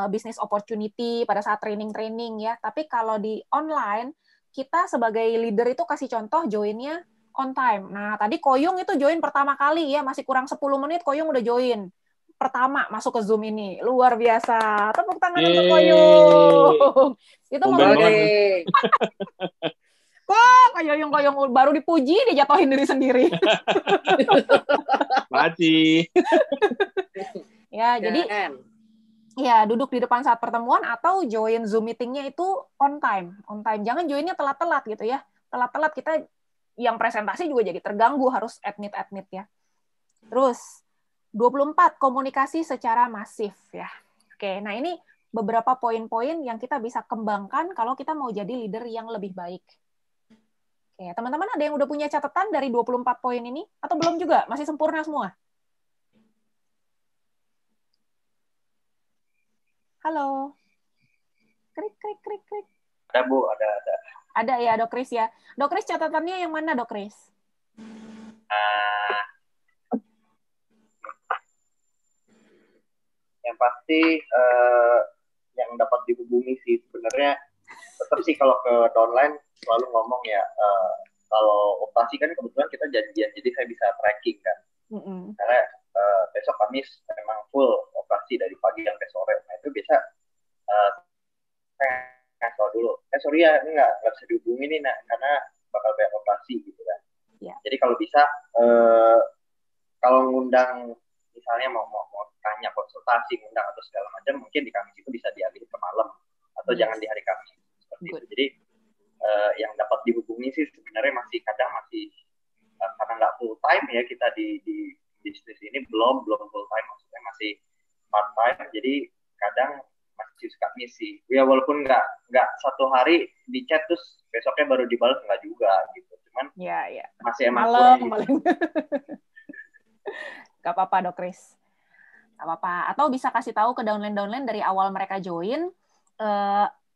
business opportunity, pada saat training ya. Tapi kalau di online, kita sebagai leader itu kasih contoh join-nya on time. Nah, tadi Koyung itu join pertama kali ya, masih kurang 10 menit Koyung udah join. Pertama masuk ke Zoom ini. Luar biasa. Tepuk tangan untuk Koyung. Itu kok Koyung baru dipuji, dia jatuhin diri sendiri. Mati. Ya, jadi ya, duduk di depan saat pertemuan atau join Zoom meeting-nya itu on time. On time. Jangan join-nya telat-telat gitu ya. Telat-telat kita yang presentasi juga jadi terganggu, harus admit ya. Terus 24, komunikasi secara masif ya. Oke, nah ini beberapa poin-poin yang kita bisa kembangkan kalau kita mau jadi leader yang lebih baik. Oke, teman-teman ada yang udah punya catatan dari 24 poin ini? Atau belum juga? Masih sempurna semua? Halo. Krik. Ada, Bu, ada. Ada ya, Dok Kris ya. Dok Kris, catatannya yang mana, Dok Kris? Yang pasti yang dapat dihubungi sih sebenarnya tetap sih kalau ke downline selalu ngomong ya, kalau operasi kan kebetulan kita janjian, jadi saya bisa tracking kan. Karena besok Kamis memang full operasi dari pagi sampai sore. Nah itu bisa saya ngasih dulu. Sorry ya, ini nggak bisa dihubungi nih, nah, karena bakal banyak operasi gitu kan. Yeah. Jadi kalau bisa, kalau ngundang misalnya mau tanya konsultasi, ngundang atau segala macam, mungkin di Kamis itu bisa dialih ke malam atau jangan di hari Kamis seperti itu. Jadi yang dapat dihubungi sih sebenarnya kadang masih karena nggak full time ya kita di bisnis ini belum full time, maksudnya masih part time, jadi kadang masih suka misi ya, walaupun nggak satu hari di chat terus besoknya baru dibalas, nggak juga gitu, cuman Ya. Masih emang malam kurang. paling. Gak apa-apa, Dok Kris. Gak apa-apa. Atau bisa kasih tahu ke downline dari awal mereka join.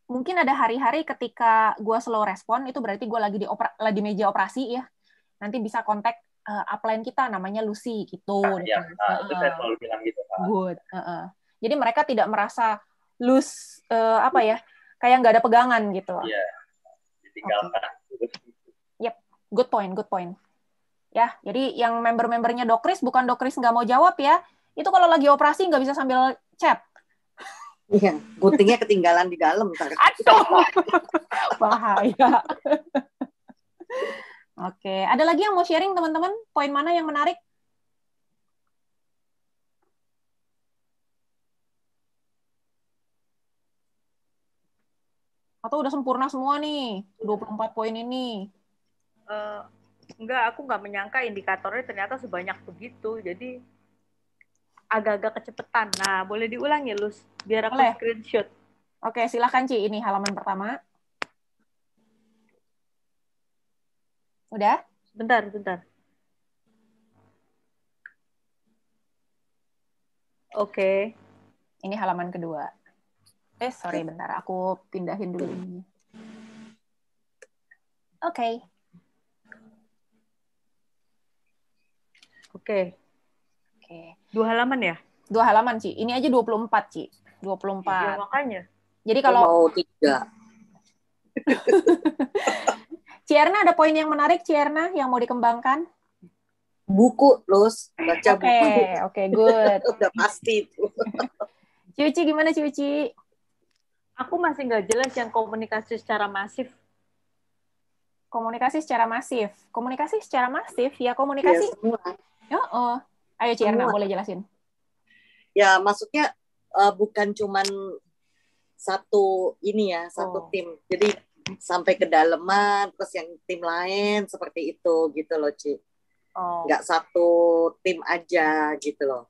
Mungkin ada hari-hari ketika gue slow respon, itu berarti gue lagi di meja operasi ya. Nanti bisa kontak upline kita, namanya Lucy, gitu. Iya, itu saya selalu bilang gitu. Good. Jadi mereka tidak merasa loose, kayak nggak ada pegangan gitu. Iya, ditinggalkan. Yep, good point. Ya, jadi yang member-membernya Dok Kris, bukan Dok Kris nggak mau jawab ya. Itu kalau lagi operasi nggak bisa sambil chat. Iya, guntingnya ketinggalan di dalam. Aduh, bahaya. Oke, ada lagi yang mau sharing teman-teman? Poin mana yang menarik? Atau udah sempurna semua nih, 24 poin ini? Enggak, aku nggak menyangka indikatornya ternyata sebanyak begitu. Jadi agak-agak kecepetan. Nah, boleh diulang ya, Lus? Biar aku screenshot. Oke, silakan Ci. Ini halaman pertama. Udah? Bentar. Oke. Ini halaman kedua. Sorry, bentar. Aku pindahin dulu ini. Oke. Dua halaman ya? Dua halaman, Ci. Ini aja 24, Ci. 24. Ya, makanya. Jadi kalau... Mau 3. Cierna, ada poin yang menarik, Cierna, yang mau dikembangkan? Buku, Lus. Baca buku. Oke, good. Udah pasti itu. Ciuci, gimana Ciuci? Aku masih nggak jelas yang komunikasi secara masif. Komunikasi secara masif, ya komunikasi. Ya, semua. Ayo Cierna, boleh jelasin. Ya, maksudnya bukan cuman satu tim. Jadi sampai kedalaman, terus yang tim lain seperti itu gitu loh, Ci. Nggak satu tim aja gitu loh.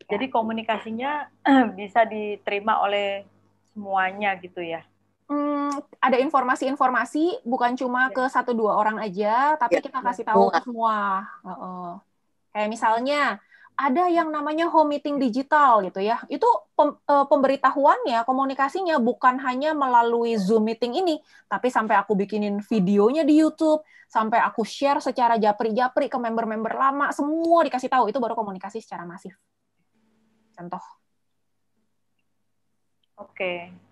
Jadi komunikasinya bisa diterima oleh semuanya gitu ya? Ada informasi-informasi, bukan cuma ke 1-2 orang aja, tapi kita kasih tahu ke semua. Kayak misalnya, ada yang namanya home meeting digital gitu ya. Itu pemberitahuannya, komunikasinya bukan hanya melalui Zoom meeting ini, tapi sampai aku bikinin videonya di YouTube, sampai aku share secara japri-japri ke member-member lama, semua dikasih tahu. Itu baru komunikasi secara masif. Contoh. Oke.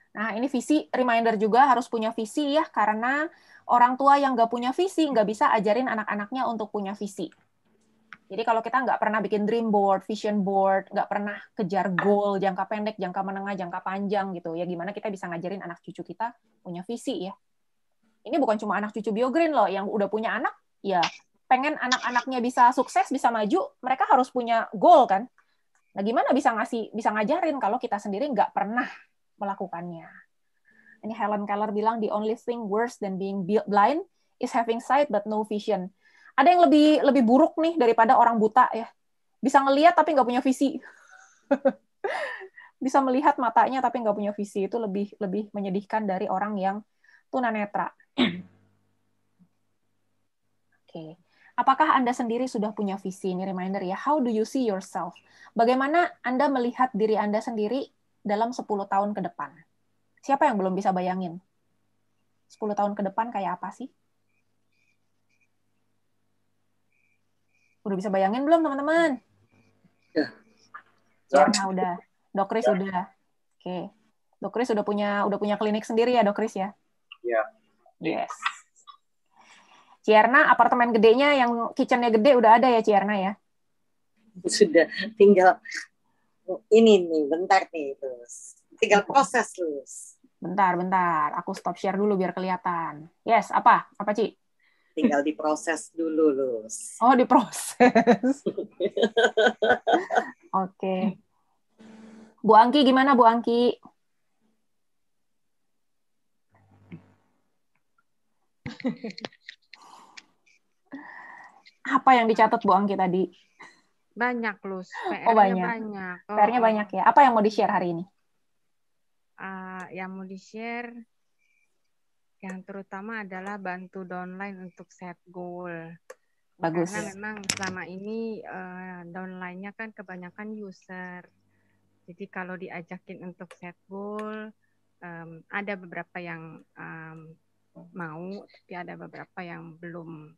Nah, ini visi, reminder juga harus punya visi ya, karena orang tua yang nggak punya visi nggak bisa ajarin anak-anaknya untuk punya visi. Jadi kalau kita nggak pernah bikin dream board, vision board, nggak pernah kejar goal jangka pendek, jangka menengah, jangka panjang gitu ya, gimana kita bisa ngajarin anak cucu kita punya visi ya. Ini bukan cuma anak cucu BioGreen loh, yang udah punya anak, ya pengen anak-anaknya bisa sukses, bisa maju, mereka harus punya goal kan. Nah, gimana bisa ngajarin kalau kita sendiri nggak pernah melakukannya. Ini Helen Keller bilang, the only thing worse than being blind is having sight but no vision. Ada yang lebih buruk nih daripada orang buta ya. Bisa ngelihat tapi nggak punya visi. Bisa melihat matanya tapi nggak punya visi. Itu lebih menyedihkan dari orang yang tunanetra. Oke. Apakah Anda sendiri sudah punya visi? Ini reminder ya. How do you see yourself? Bagaimana Anda melihat diri Anda sendiri dalam 10 tahun ke depan? Siapa yang belum bisa bayangin? 10 tahun ke depan kayak apa sih? Udah bisa bayangin belum, teman-teman? Ya. Cierna udah. Dok Kris udah. Oke. Dok Kris udah punya klinik sendiri ya, Dok Kris ya? Iya. Yes. Cierna, apartemen gedenya yang kitchen-nya gede udah ada ya, Cierna ya? Sudah, tinggal ini nih, bentar nih, terus tinggal proses terus. Bentar, aku stop share dulu biar kelihatan. Yes, apa Ci? Tinggal diproses dulu, Lus. Oh, diproses. Oke. Bu Angki gimana, Bu Angki? Apa yang dicatat Bu Angki tadi? Banyak, Lus. PR-nya banyak. PR-nya banyak ya. Apa yang mau di-share hari ini? Yang mau di-share Yang terutama adalah bantu downline untuk set goal. Bagus. Karena memang selama ini downline-nya kan kebanyakan user. Jadi kalau diajakin untuk set goal, ada beberapa yang mau, tapi ada beberapa yang belum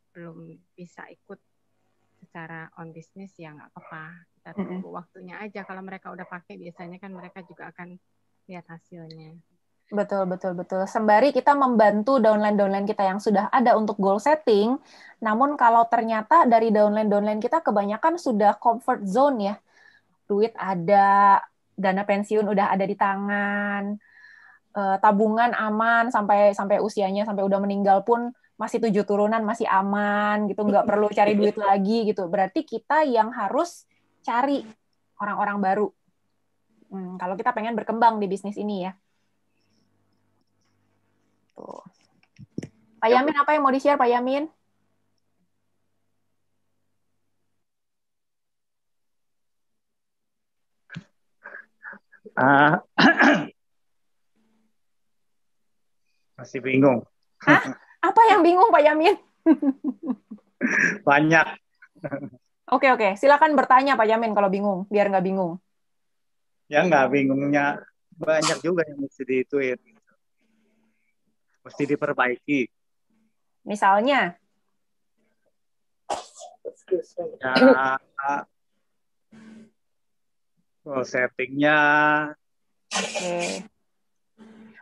bisa ikut secara on business, ya nggak apa-apa. Kita tunggu waktunya aja. Kalau mereka udah pakai, biasanya kan mereka juga akan lihat hasilnya. Betul. Sembari kita membantu downline kita yang sudah ada untuk goal setting, namun kalau ternyata dari downline kita kebanyakan sudah comfort zone ya, duit ada, dana pensiun udah ada di tangan, tabungan aman sampai usianya, sampai udah meninggal pun masih 7 turunan masih aman gitu, nggak perlu cari duit lagi gitu. Berarti kita yang harus cari orang-orang baru. Kalau kita pengen berkembang di bisnis ini ya. Tuh. Pak Yamin, apa yang mau di-share Pak Yamin? Masih bingung. Hah? Apa yang bingung Pak Yamin? Banyak. Oke. Silakan bertanya Pak Yamin kalau bingung, biar nggak bingung. Ya nggak bingungnya. Banyak juga yang mesti dihituin. Mesti diperbaiki. Misalnya? Ya, settingnya. Oke.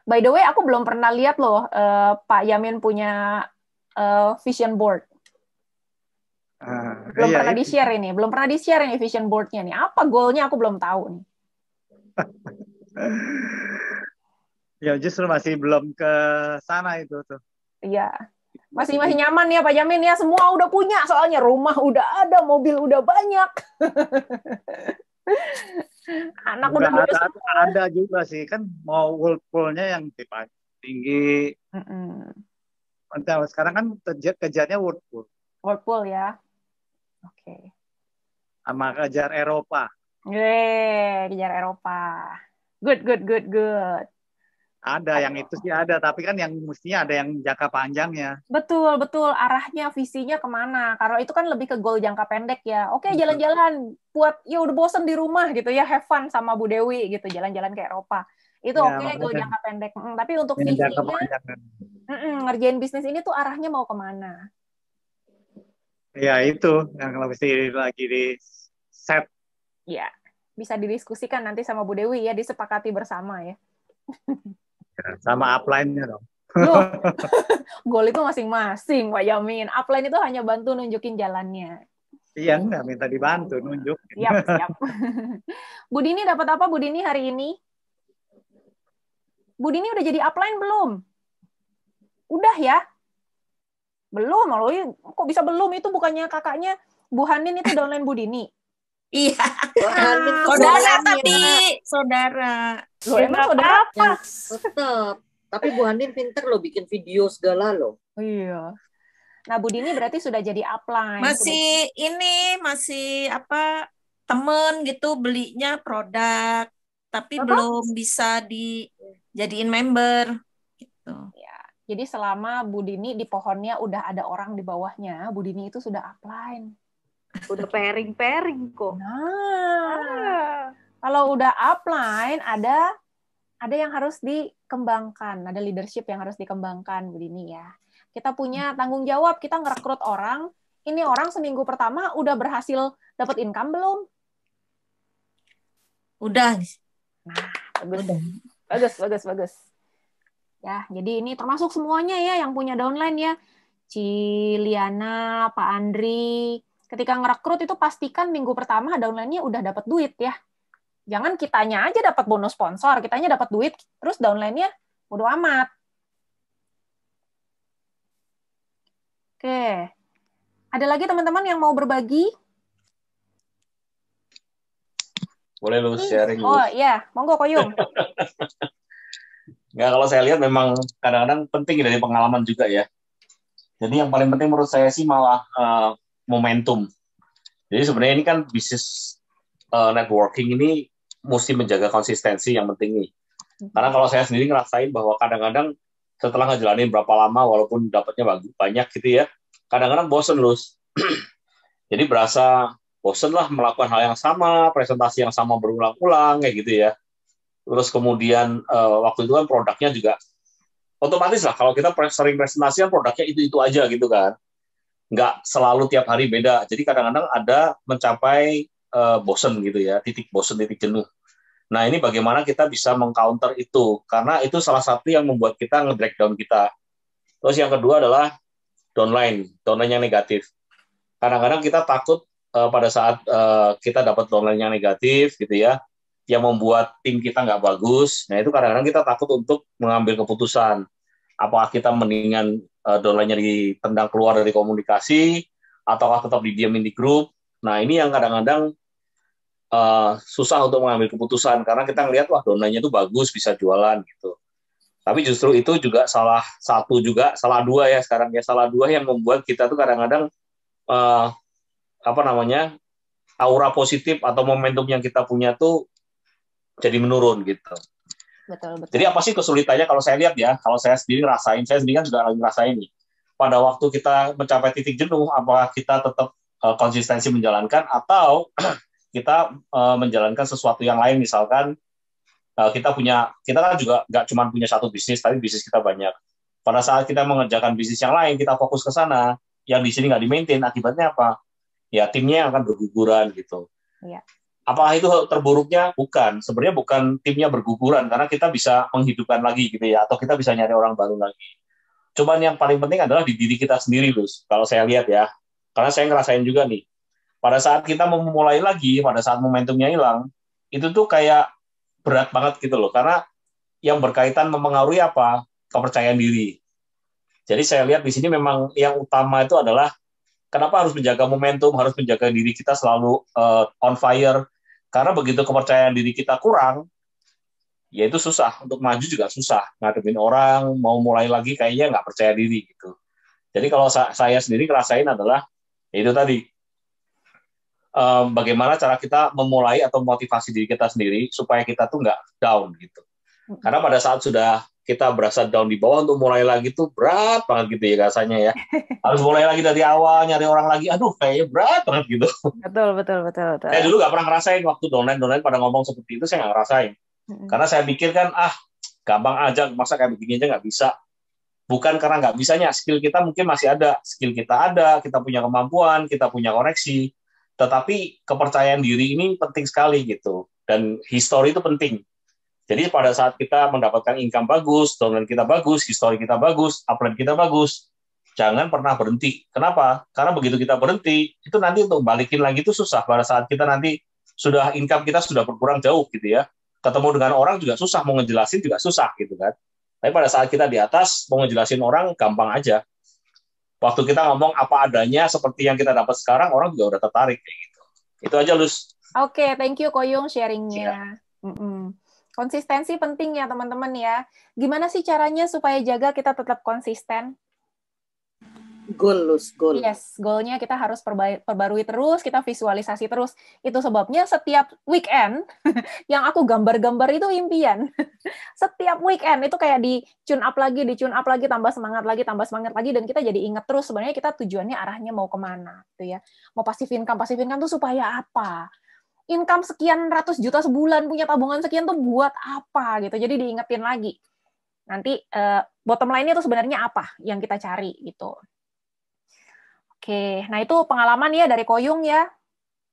By the way, aku belum pernah lihat loh Pak Yamin punya vision board. Belum pernah di-share ini vision board-nya nih. Apa goal-nya aku belum tahu nih. Ya justru masih belum ke sana itu tuh. Iya. Masih nyaman ya Pak Yamin ya, semua udah punya, soalnya rumah udah ada, mobil udah banyak. Anak udah ada juga sih, kan mau whirlpool-nya yang tinggi. Sekarang kan kejarnya whirlpool. Whirlpool ya. Oke. Sama kejar Eropa. Kejar Eropa. Good. Ada yang itu sih ada, tapi kan yang mestinya ada yang jangka panjangnya. Betul. Arahnya, visinya kemana? Kalau itu kan lebih ke goal jangka pendek ya. Oke, jalan-jalan buat ya udah bosen di rumah gitu ya, have fun sama Bu Dewi gitu, jalan-jalan ke Eropa. Itu ya, oke, goal jangka pendek. Tapi untuk visinya, ngerjain bisnis ini tuh arahnya mau kemana? Ya itu yang mesti lagi di set. Ya, bisa didiskusikan nanti sama Bu Dewi ya, disepakati bersama ya. Sama upline-nya dong. Goal itu masing-masing, Pak Yamin. Upline itu hanya bantu nunjukin jalannya. Iya, nggak minta dibantu, nunjuk. Siap. Bu Dini dapat apa Bu Dini hari ini? Bu Dini udah jadi upline belum? Udah ya? Belum, loh. Kok bisa belum? Itu bukannya kakaknya Bu Hanin itu downline Bu Dini. Iya. Saudara tapi saudara. Loh, emang saudara apa? Tetap. Tapi Bu Hanin pinter loh bikin video segala loh. Iya. Nah, Bu Dini berarti sudah jadi upline. Masih apa temen gitu belinya produk, tapi belum bisa dijadiin member gitu. Ya. Jadi selama Bu Dini di pohonnya udah ada orang di bawahnya, Bu Dini itu sudah upline. Udah pairing kok. Nah, kalau udah upline ada yang harus dikembangkan, ada leadership yang harus dikembangkan, Bu Dini ya. Kita punya tanggung jawab, kita ngerekrut orang. Ini orang seminggu pertama udah berhasil dapat income belum? Udah. Nah, bagus. Ya, jadi ini termasuk semuanya ya yang punya downline ya. Ciliana, Pak Andri. Ketika ngerekrut itu pastikan minggu pertama downline-nya udah dapat duit ya. Jangan kitanya aja dapat bonus sponsor, kitanya dapat duit, terus downline-nya bodo amat. Oke. Ada lagi teman-teman yang mau berbagi? Boleh lu sharing. Oh iya, monggo Koyung. Nggak, kalau saya lihat memang kadang-kadang penting dari pengalaman juga ya. Jadi yang paling penting menurut saya sih malah momentum. Jadi sebenarnya ini kan bisnis networking ini mesti menjaga konsistensi yang penting nih. Karena kalau saya sendiri ngerasain bahwa kadang-kadang setelah ngejalanin berapa lama, walaupun dapatnya banyak gitu ya, kadang-kadang bosen Lus. Jadi berasa bosen lah melakukan hal yang sama, presentasi yang sama berulang-ulang kayak gitu ya. Terus kemudian waktu itu kan produknya juga otomatis lah, kalau kita sering presentasi kan produknya itu aja gitu kan, nggak selalu tiap hari beda. Jadi kadang-kadang ada mencapai bosen gitu ya, titik bosen, titik jenuh. Nah ini bagaimana kita bisa mengcounter itu, karena itu salah satu yang membuat kita nge-drag down kita. Terus yang kedua adalah downline yang negatif. Kadang-kadang kita takut pada saat kita dapat downline yang negatif gitu ya, yang membuat tim kita nggak bagus. Nah itu kadang-kadang kita takut untuk mengambil keputusan. Apakah kita mendingan downline-nya ditendang keluar dari komunikasi, ataukah tetap didiamin di grup. Nah ini yang kadang-kadang susah untuk mengambil keputusan, karena kita ngelihat wah downline-nya itu bagus, bisa jualan gitu. Tapi justru itu juga salah dua ya sekarang ya, salah dua yang membuat kita tuh kadang-kadang aura positif atau momentum yang kita punya tuh jadi menurun gitu. Betul. Jadi apa sih kesulitannya kalau saya lihat ya, kalau saya sendiri ngerasain, saya sendiri kan juga lagi ngerasain nih. Pada waktu kita mencapai titik jenuh, apakah kita tetap konsistensi menjalankan atau kita menjalankan sesuatu yang lain, misalkan kita kan juga nggak cuma punya satu bisnis, tapi bisnis kita banyak. Pada saat kita mengerjakan bisnis yang lain, kita fokus ke sana, yang di sini nggak di-maintain, akibatnya apa? Ya timnya akan berguguran gitu. Iya. Apakah itu terburuknya? Bukan. Sebenarnya bukan timnya berguguran, karena kita bisa menghidupkan lagi gitu ya, atau kita bisa nyari orang baru lagi. Cuman yang paling penting adalah di diri kita sendiri, Lus. Kalau saya lihat ya, karena saya ngerasain juga nih, pada saat kita mau memulai lagi, pada saat momentumnya hilang, itu tuh kayak berat banget gitu loh, karena yang berkaitan mempengaruhi apa? Kepercayaan diri. Jadi saya lihat di sini memang yang utama itu adalah kenapa harus menjaga momentum, harus menjaga diri kita selalu on fire. Karena begitu kepercayaan diri kita kurang, ya itu susah. Untuk maju juga susah. Ngadepin orang, mau mulai lagi kayaknya nggak percaya diri gitu. Jadi kalau saya sendiri ngerasain adalah, ya itu tadi, bagaimana cara kita memulai atau motivasi diri kita sendiri supaya kita tuh nggak down gitu. Karena pada saat sudah kita berasa down di bawah, untuk mulai lagi tuh berat banget gitu ya rasanya ya. Harus mulai lagi dari awal, nyari orang lagi, aduh kayaknya berat banget gitu. Betul. Saya dulu nggak pernah ngerasain waktu downline pada ngomong seperti itu, saya nggak ngerasain. Karena saya pikir kan, gampang aja, masa kayak begini aja nggak bisa. Bukan karena nggak bisanya, skill kita mungkin masih ada. Skill kita ada, kita punya kemampuan, kita punya koneksi. Tetapi kepercayaan diri ini penting sekali gitu. Dan history itu penting. Jadi pada saat kita mendapatkan income bagus, downline kita bagus, history kita bagus, upline kita bagus, jangan pernah berhenti. Kenapa? Karena begitu kita berhenti, itu nanti untuk balikin lagi itu susah. Pada saat kita nanti sudah income kita sudah berkurang jauh gitu ya. Ketemu dengan orang juga susah, mau ngejelasin juga susah gitu kan. Tapi pada saat kita di atas, mau ngejelasin orang gampang aja. Waktu kita ngomong apa adanya seperti yang kita dapat sekarang, orang juga udah tertarik kayak gitu. Itu aja, Lus. Oke, thank you Koyung sharingnya. Konsistensi penting ya teman-teman ya. Gimana sih caranya supaya jaga kita tetap konsisten? Goal. Yes, goalnya kita harus perbarui terus, kita visualisasi terus. Itu sebabnya setiap weekend, yang aku gambar-gambar itu impian. Setiap weekend itu kayak di tune up lagi, tambah semangat lagi, dan kita jadi ingat terus sebenarnya kita tujuannya arahnya mau kemana. Gitu ya. Mau passive income tuh supaya apa? Income sekian ratus juta sebulan, punya tabungan sekian tuh buat apa? Gitu. Jadi diingetin lagi. Nanti bottom line-nya tuh sebenarnya apa yang kita cari gitu. Oke, nah itu pengalaman ya dari Koyung ya.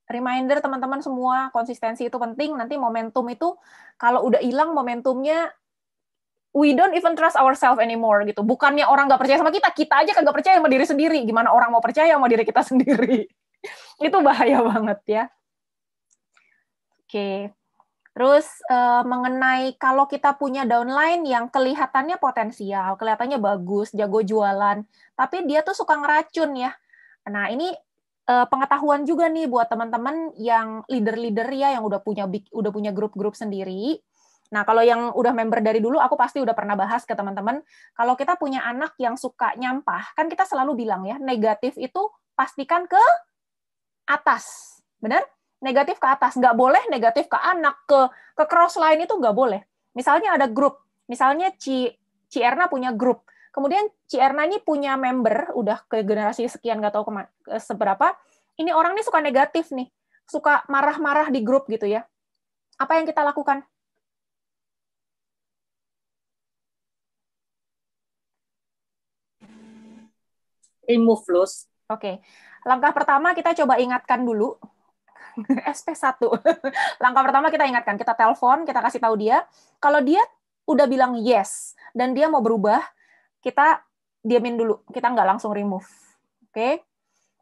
Reminder teman-teman semua, konsistensi itu penting. Nanti momentum itu, kalau udah hilang momentumnya, we don't even trust ourselves anymore gitu. Bukannya orang nggak percaya sama kita aja kagak percaya sama diri sendiri. Gimana orang mau percaya sama diri kita sendiri? Itu bahaya banget ya. Oke. Terus mengenai kalau kita punya downline yang kelihatannya potensial, kelihatannya bagus, jago jualan, tapi dia tuh suka ngeracun ya. Nah, ini pengetahuan juga nih buat teman-teman yang leader-leader ya, yang udah punya grup-grup sendiri. Nah, kalau yang udah member dari dulu, aku pasti udah pernah bahas ke teman-teman, kalau kita punya anak yang suka nyampah, kan kita selalu bilang ya, negatif itu pastikan ke atas. Benar? Negatif ke atas. Nggak boleh negatif ke anak, ke cross line itu nggak boleh. Misalnya ada grup, misalnya Ci Erna punya grup. Kemudian Ci Erna ini punya member, udah ke generasi sekian, nggak tahu seberapa. Ini orang ini suka negatif nih, suka marah-marah di grup gitu ya. Apa yang kita lakukan? Remove loss. Oke. Langkah pertama kita coba ingatkan dulu. SP1. Langkah pertama kita ingatkan, kita telepon, kita kasih tahu dia. Kalau dia udah bilang yes, dan dia mau berubah, kita diamin dulu. Kita nggak langsung remove. Oke?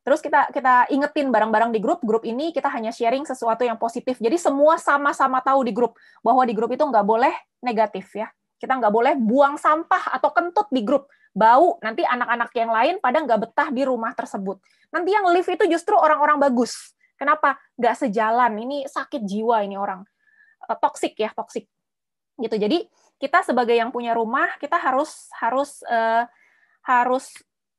Terus kita ingetin barang-barang di grup ini kita hanya sharing sesuatu yang positif. Jadi semua sama-sama tahu di grup bahwa di grup itu nggak boleh negatif ya. Kita nggak boleh buang sampah atau kentut di grup. Bau, nanti anak-anak yang lain pada nggak betah di rumah tersebut. Nanti yang live itu justru orang-orang bagus. Kenapa? Nggak sejalan. Ini sakit jiwa ini orang. Toksik ya, toksik. Gitu. Jadi kita sebagai yang punya rumah, kita harus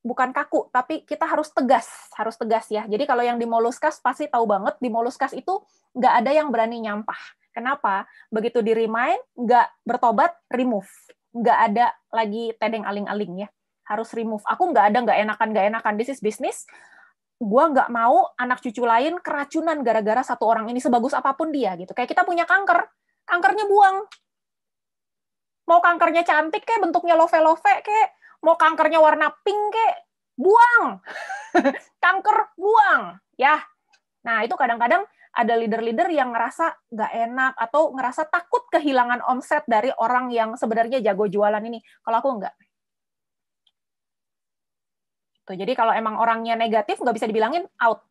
bukan kaku, tapi kita harus tegas ya. Jadi kalau yang di Moluskas pasti tahu banget, di Moluskas itu nggak ada yang berani nyampah. Kenapa? Begitu di remind, nggak bertobat, remove. Nggak ada lagi tedeng aling-aling ya. Harus remove. Aku nggak enakan. This is business. Gua nggak mau anak cucu lain keracunan gara-gara satu orang ini, sebagus apapun dia gitu. Kayak kita punya kanker, kankernya buang. Mau kankernya cantik kayak bentuknya love-love kayak mau kankernya warna pink kek, buang. Kanker, buang. Ya. Nah, itu kadang-kadang ada leader-leader yang ngerasa nggak enak atau ngerasa takut kehilangan omset dari orang yang sebenarnya jago jualan ini. Kalau aku nggak. Tuh, jadi kalau emang orangnya negatif, nggak bisa dibilangin out.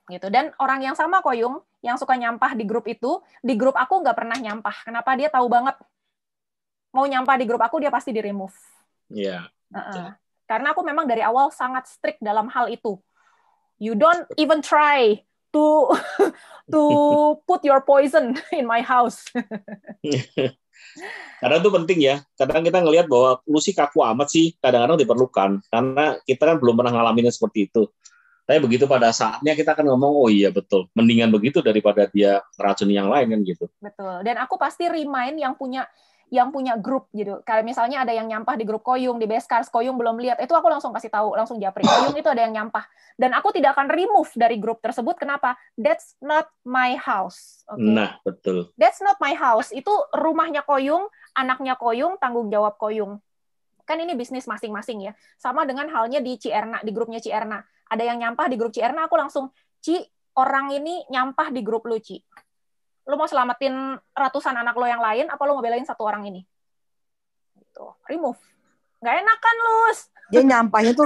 Gitu. Dan orang yang sama, Koyung, yang suka nyampah di grup itu, di grup aku nggak pernah nyampah. Kenapa? Dia tahu banget. Mau nyampah di grup aku, dia pasti di-remove. Iya. Karena aku memang dari awal sangat strict dalam hal itu. You don't even try to put your poison in my house. Karena itu penting ya. Kadang kita ngelihat bahwa lu sih kaku amat sih, kadang-kadang diperlukan. Karena kita kan belum pernah ngalamin seperti itu. Tapi begitu pada saatnya kita akan ngomong, oh iya betul, mendingan begitu daripada dia meracuni yang lain kan gitu. Betul. Dan aku pasti remind yang punya grup gitu. Kalau misalnya ada yang nyampah di grup Koyung, di Beskars, Koyung belum lihat, itu aku langsung kasih tahu, langsung japri. Koyung itu ada yang nyampah. Dan aku tidak akan remove dari grup tersebut. Kenapa? That's not my house. Okay? Nah, betul. That's not my house. Itu rumahnya Koyung, anaknya Koyung, tanggung jawab Koyung. Kan ini bisnis masing-masing ya. Sama dengan halnya di Ci Erna, di grupnya Ci Erna. Ada yang nyampah di grup Ci Erna, aku langsung, Ci, orang ini nyampah di grup lu, Ci. Lu mau selamatin ratusan anak lo yang lain, apa lo mau belain satu orang ini? Gitu. Remove. Nggak enak kan, Lus? Dia nyampahnya tuh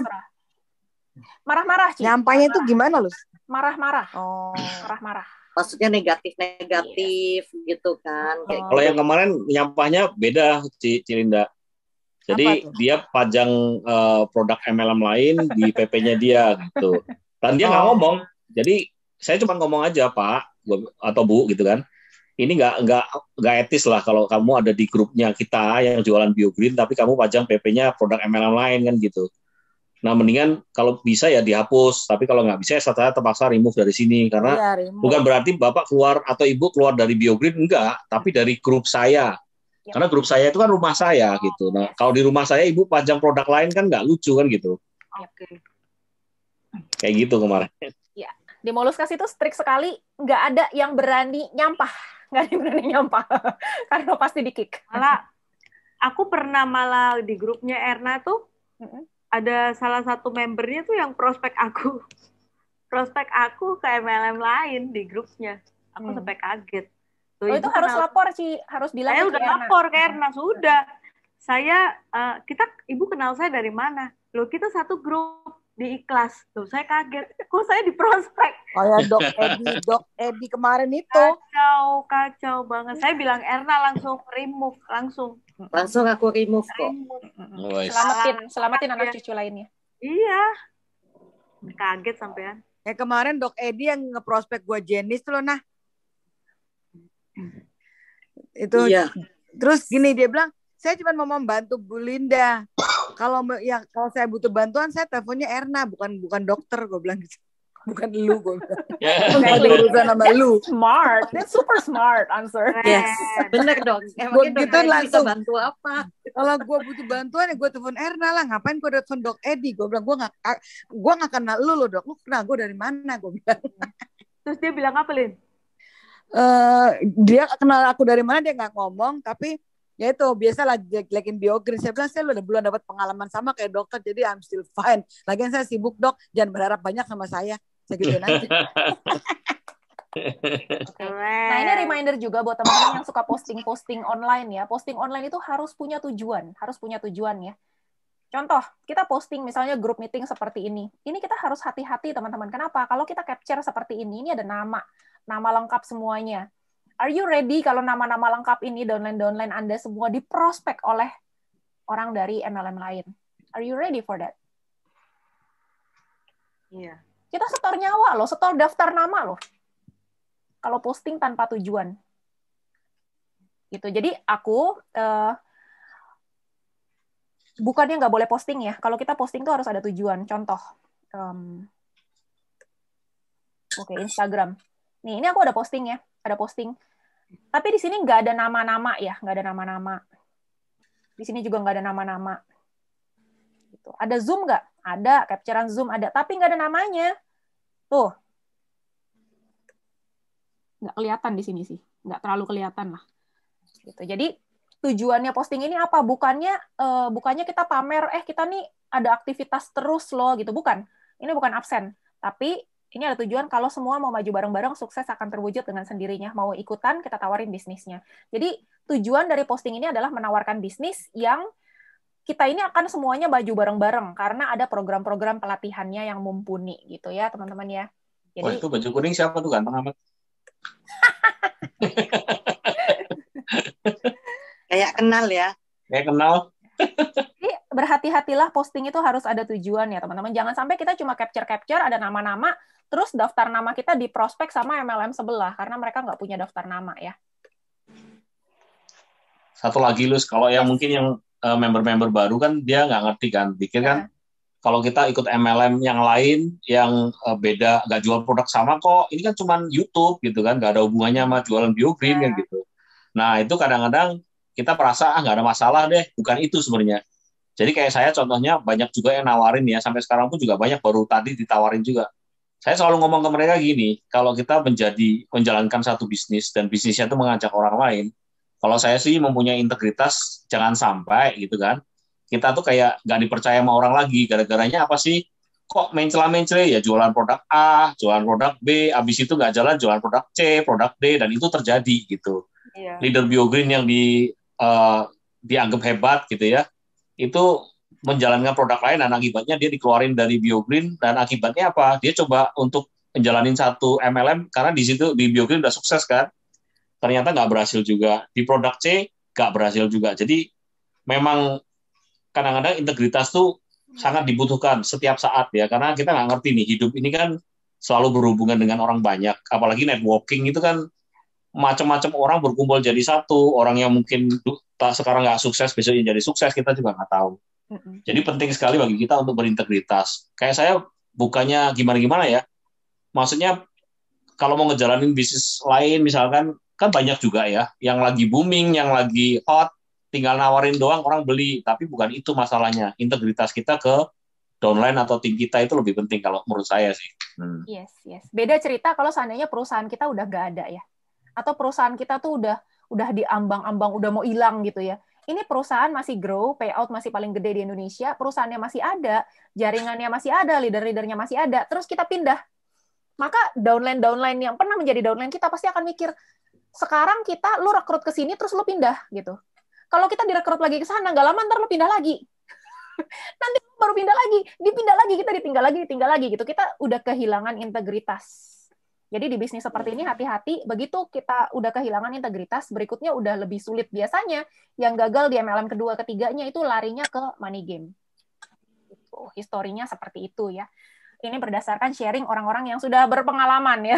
marah-marah, Ci. Nyampahnya tuh gimana, Lus? Marah-marah. Oh. Marah-marah. Maksudnya negatif gitu kan. Kalau yang kemarin nyampahnya beda, Cilinda. Jadi dia pajang produk MLM lain di PP-nya dia gitu. Dan dia nggak ngomong. Jadi saya cuma ngomong aja, Pak atau Bu gitu kan. Ini nggak etis lah kalau kamu ada di grupnya kita yang jualan BioGreen tapi kamu pajang PP-nya produk MLM lain kan gitu. Nah, mendingan kalau bisa ya dihapus, tapi kalau nggak bisa saya terpaksa remove dari sini karena bukan berarti Bapak keluar atau Ibu keluar dari BioGreen, enggak, tapi dari grup saya. Karena grup saya itu kan rumah saya gitu. Nah, kalau di rumah saya Ibu pajang produk lain kan nggak lucu kan gitu. Oke. Kayak gitu kemarin. Ya, di Moluskas itu strict sekali, nggak ada yang berani nyampah. Nggak ada yang berani nyampah. Karena pasti di-kick. Malah, aku pernah malah di grupnya Erna tuh, ada salah satu membernya tuh yang prospek aku ke MLM lain di grupnya. Aku sampai kaget. Tuh, itu harus lapor sih, harus bilang. Saya udah lapor ke Erna, sudah. Saya, Ibu kenal saya dari mana? Loh, kita satu grup di Ikhlas. Tuh, saya kaget. Kok saya di prospek? Oh ya, Dok Edi kemarin itu. Kacau banget. Saya bilang Erna langsung remove, langsung aku remove kok. Selamatin anak cucu lainnya. Iya. Kaget sampean. Kemarin Dok Edi yang ngeprospek gua Jenis tuh loh, nah. Itu iya. Terus gini dia bilang, saya cuma mau membantu Bu Linda. Kalau saya butuh bantuan saya teleponnya Erna, bukan dokter, gue bilang gitu. bukan lu gue bilang. Exactly. Ada urusan sama lu. Smart. That's super smart answer. Yes, bener dong. Emangnya Gue Dok gitu Edi bisa langsung. bantu apa? Kalau gue butuh bantuan ya gue telepon Erna lah. Ngapain gue telepon Dok Edi? Gue bilang gue nggak kenal lu loh Dok. Lu kenal gue dari mana? Gue bilang. Terus dia bilang apa, Lin? Dia kenal aku dari mana dia nggak ngomong, tapi ya itu biasa lagi jelek-jelekin biografis. Saya bilang saya udah belum dapat pengalaman sama kayak dokter, jadi I'm still fine. Lagian saya sibuk Dok, jangan berharap banyak sama saya. Saya gituin aja. Nah, ini reminder juga buat teman-teman yang suka posting-posting online ya. Posting online itu harus punya tujuan ya. Contoh, kita posting misalnya grup meeting seperti ini. Ini kita harus hati-hati teman-teman. Kenapa? Kalau kita capture seperti ini ada nama lengkap semuanya. Are you ready kalau nama-nama lengkap ini, downline Anda semua diprospek oleh orang dari MLM lain? Are you ready for that? Iya. Kita setor nyawa loh, setor daftar nama loh. Kalau posting tanpa tujuan. Gitu. Jadi aku bukannya nggak boleh posting ya. Kalau kita posting tuh harus ada tujuan. Contoh, Instagram. Nih, ini aku ada posting ya. Ada posting. Tapi di sini nggak ada nama-nama ya, nggak ada nama-nama. Di sini juga nggak ada nama-nama. Gitu. Ada Zoom nggak? Ada, capturean Zoom ada, tapi nggak ada namanya. Tuh. Nggak kelihatan di sini sih. Nggak terlalu kelihatan lah. Gitu. Jadi, tujuannya posting ini apa? Bukannya kita pamer, kita nih ada aktivitas terus loh, gitu. Bukan. Ini bukan absen. Tapi, ini ada tujuan kalau semua mau maju bareng-bareng, sukses akan terwujud dengan sendirinya. Mau ikutan, kita tawarin bisnisnya. Jadi, tujuan dari posting ini adalah menawarkan bisnis yang kita ini akan semuanya maju bareng-bareng, karena ada program-program pelatihannya yang mumpuni, gitu ya, teman-teman ya. Jadi, itu baju kuning siapa tuh ganteng amat? Kayak kenal ya. Kayak kenal. Jadi berhati-hatilah posting itu harus ada tujuan ya teman-teman. Jangan sampai kita cuma capture, ada nama-nama, terus daftar nama kita di prospek sama MLM sebelah, karena mereka nggak punya daftar nama ya. Satu lagi Lus, kalau yang mungkin yang member-member baru kan dia nggak ngerti kan, pikir kan kalau kita ikut MLM yang lain yang beda, nggak jual produk sama kok, ini kan cuma YouTube gitu kan, nggak ada hubungannya sama jualan BioGreen kan gitu. Nah itu kadang-kadang kita merasa nggak ada masalah deh, bukan itu sebenarnya. Jadi kayak saya contohnya banyak juga yang nawarin ya, sampai sekarang pun juga banyak, baru tadi ditawarin juga. Saya selalu ngomong ke mereka gini, kalau kita menjalankan satu bisnis dan bisnisnya itu mengajak orang lain, kalau saya sih mempunyai integritas, jangan sampai gitu kan, kita tuh kayak nggak dipercaya sama orang lagi, gara-garanya apa sih? Kok mencela-mencela ya, jualan produk A, jualan produk B, abis itu nggak jalan jualan produk C, produk D, dan itu terjadi gitu. Iya. Leader BioGreen yang dianggap hebat gitu ya, itu menjalankan produk lain dan akibatnya dia dikeluarin dari BioGreen, dan akibatnya apa? Dia coba untuk menjalanin satu MLM karena di situ di BioGreen udah sukses kan, ternyata nggak berhasil juga, di produk C nggak berhasil juga. Jadi memang kadang-kadang integritas tuh sangat dibutuhkan setiap saat ya, karena kita nggak ngerti nih, hidup ini kan selalu berhubungan dengan orang banyak, apalagi networking itu kan macam-macam orang berkumpul jadi satu, orang yang mungkin sekarang nggak sukses besoknya jadi sukses, kita juga nggak tahu. Jadi penting sekali bagi kita untuk berintegritas. Kayak saya bukannya gimana-gimana ya, maksudnya kalau mau ngejalanin bisnis lain misalkan, kan banyak juga ya yang lagi booming, yang lagi hot, tinggal nawarin doang orang beli, tapi bukan itu masalahnya. Integritas kita ke downline atau tim kita itu lebih penting kalau menurut saya sih. Yes. Beda cerita kalau seandainya perusahaan kita udah nggak ada ya, atau perusahaan kita tuh udah diambang-ambang, udah mau hilang gitu ya. Ini perusahaan masih grow, payout masih paling gede di Indonesia, perusahaannya masih ada, jaringannya masih ada, leader-leadernya masih ada, terus kita pindah. Maka downline yang pernah menjadi downline kita pasti akan mikir, sekarang lu rekrut ke sini, terus lu pindah gitu. Kalau kita direkrut lagi ke sana, nggak lama ntar lu pindah lagi. Nanti baru pindah lagi, kita ditinggal lagi gitu. Kita udah kehilangan integritas. Jadi di bisnis seperti ini hati-hati, begitu kita udah kehilangan integritas, berikutnya udah lebih sulit. Biasanya yang gagal di MLM kedua, ketiganya itu larinya ke money game. Gitu. Historinya seperti itu ya. Ini berdasarkan sharing orang-orang yang sudah berpengalaman ya.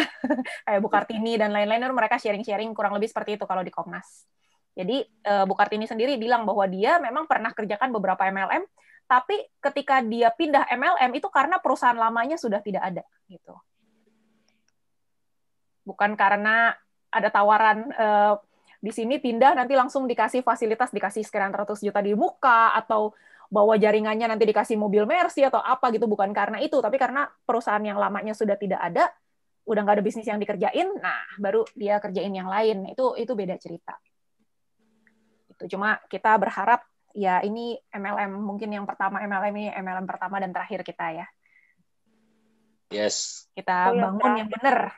Kayak Bu Kartini dan lain-lain, mereka sharing-sharing kurang lebih seperti itu kalau di Komnas. Jadi Bu Kartini sendiri bilang bahwa dia memang pernah kerjakan beberapa MLM, tapi ketika dia pindah MLM itu karena perusahaan lamanya sudah tidak ada gitu. Bukan karena ada tawaran di sini pindah nanti langsung dikasih fasilitas, dikasih sekian ratus juta di muka, atau bawa jaringannya nanti dikasih mobil Mercy atau apa gitu. Bukan karena itu, tapi karena perusahaan yang lamanya sudah tidak ada, udah nggak ada bisnis yang dikerjain, nah baru dia kerjain yang lain. Itu beda cerita. Itu cuma kita berharap ya ini MLM mungkin yang pertama, MLM ini MLM pertama dan terakhir kita ya. Yes. Kita bangun yang benar.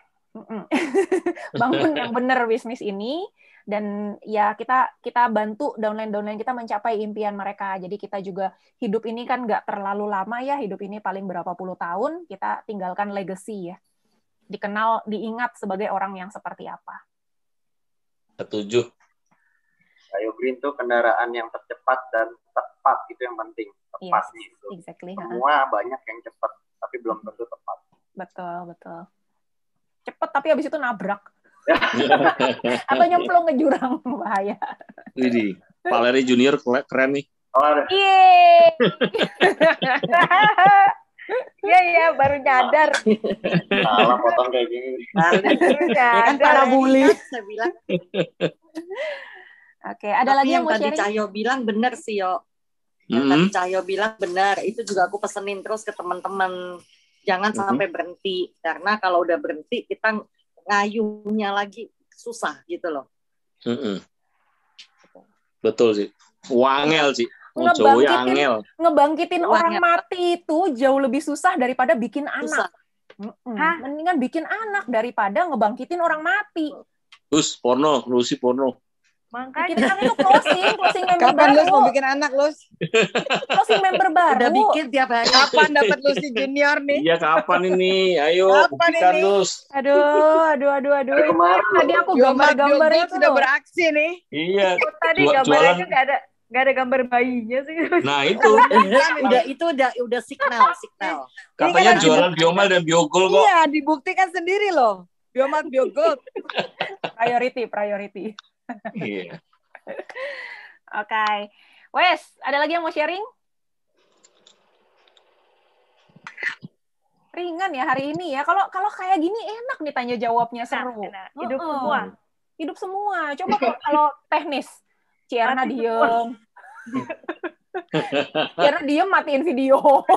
Bangun yang benar bisnis ini, dan ya kita bantu downline kita mencapai impian mereka. Jadi kita juga hidup ini kan nggak terlalu lama ya, hidup ini paling berapa puluh tahun, kita tinggalkan legacy ya. Dikenal, diingat sebagai orang yang seperti apa. Setuju. Ayo Green tuh kendaraan yang tercepat dan tepat, itu yang penting. Tepatnya itu. Exactly. Semua banyak yang cepat, tapi belum tentu tepat. Betul. Cepet tapi habis itu nabrak. Atau nyemplung ke jurang, bahaya. Widih, Pak Larry Junior keren nih. Yeay. Iya, baru nyadar. Salah potong kayak gini. Ya kan para bully. Saya bilang. Oke, ada lagi yang mau tadi sharing? Cahyo bilang benar sih, Yo. Yang tadi Cahyo bilang benar, itu juga aku pesenin terus ke teman-teman. Jangan sampai berhenti, karena kalau udah berhenti kita ngayuhnya lagi susah gitu loh. Betul sih. Wangel sih. Ngebangkitin orang mati itu jauh lebih susah daripada bikin anak. Mendingan bikin anak daripada ngebangkitin orang mati. Terus Lucy porno. Makanya bikin anak itu closing member Kapan baru. Lus mau bikin anak, Lus? Closing member baru. Udah bikin tiap hari. Kapan dapat Lucy Junior nih? Iya, kapan ini? Ayo, buktikan, Lus. Aduh. Tadi aku gambar-gambar itu sudah beraksi nih. Iya. Tadi gambarnya nggak ada gambar bayinya sih. Nah, itu. udah signal. Katanya jualan Biomal dan Biogol kok. Iya, dibuktikan sendiri loh. Biomal, Biogol. Priority. Iya. Oke. Wes, ada lagi yang mau sharing? Ringan ya hari ini ya. Kalau kayak gini enak nih tanya jawabnya, seru. Hidup semua. Coba kalau teknis. Cierna diem. Cierna diem matiin video.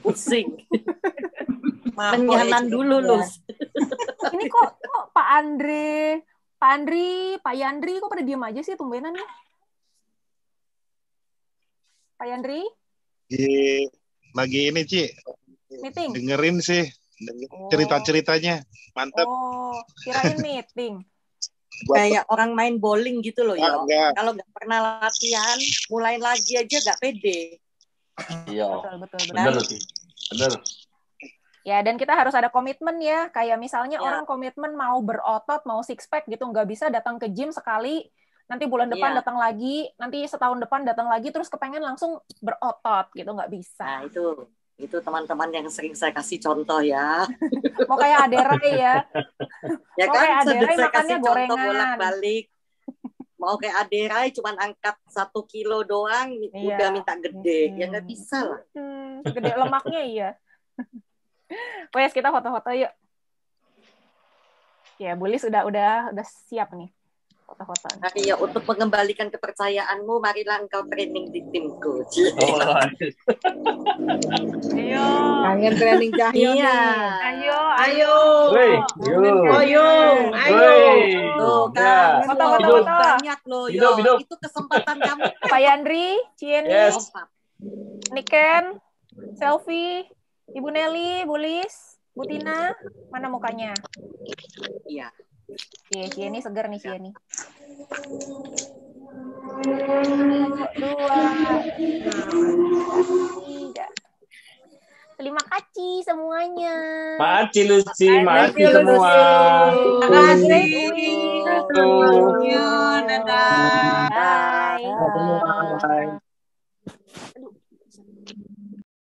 Pusing. Menyanan dulu Lus. Ini kok Pak Yandri kok pada diem aja sih tumbenan ya? Pak Yandri? Lagi ini, Ci. Meeting? Dengerin sih. Cerita-ceritanya. Mantap. Oh, kirain meeting. Kayak orang main bowling gitu loh, ya. Kalau nggak pernah latihan, mulai lagi aja nggak pede. Iya. Betul. Bener. Ya, dan kita harus ada komitmen ya. Kayak misalnya orang komitmen mau berotot, mau six pack gitu, nggak bisa datang ke gym sekali, nanti bulan depan datang lagi, nanti setahun depan datang lagi, terus kepengen langsung berotot gitu, nggak bisa. Nah, itu teman-teman yang sering saya kasih contoh ya. Mau kayak Aderai ya. Ya mau kan, kayak Aderai saya makannya kasih gorengan. contoh bolak-balik. Mau kayak Aderai cuman angkat 1 kilo doang, udah minta gede. Ya nggak bisa lah. Gede lemaknya iya. Wes, kita foto-foto yuk. Ya, Bulis udah siap nih foto-foto. Iya, untuk mengembalikan kepercayaanmu, marilah engkau training di timku. Ayo. Kangen training Cahyo nih. Ayo. Tuh kan, foto-foto banyak loh. Itu kesempatan kamu. Pak Yandri, Cieni, Niken, selfie. Ibu Nelly, Bulis, Bu Tina, mana mukanya? Iya. Cieni seger nih Cieni. 2, 3. Terima kasih semuanya. Makasih Lucy, makasih semua. Dadah. Bye.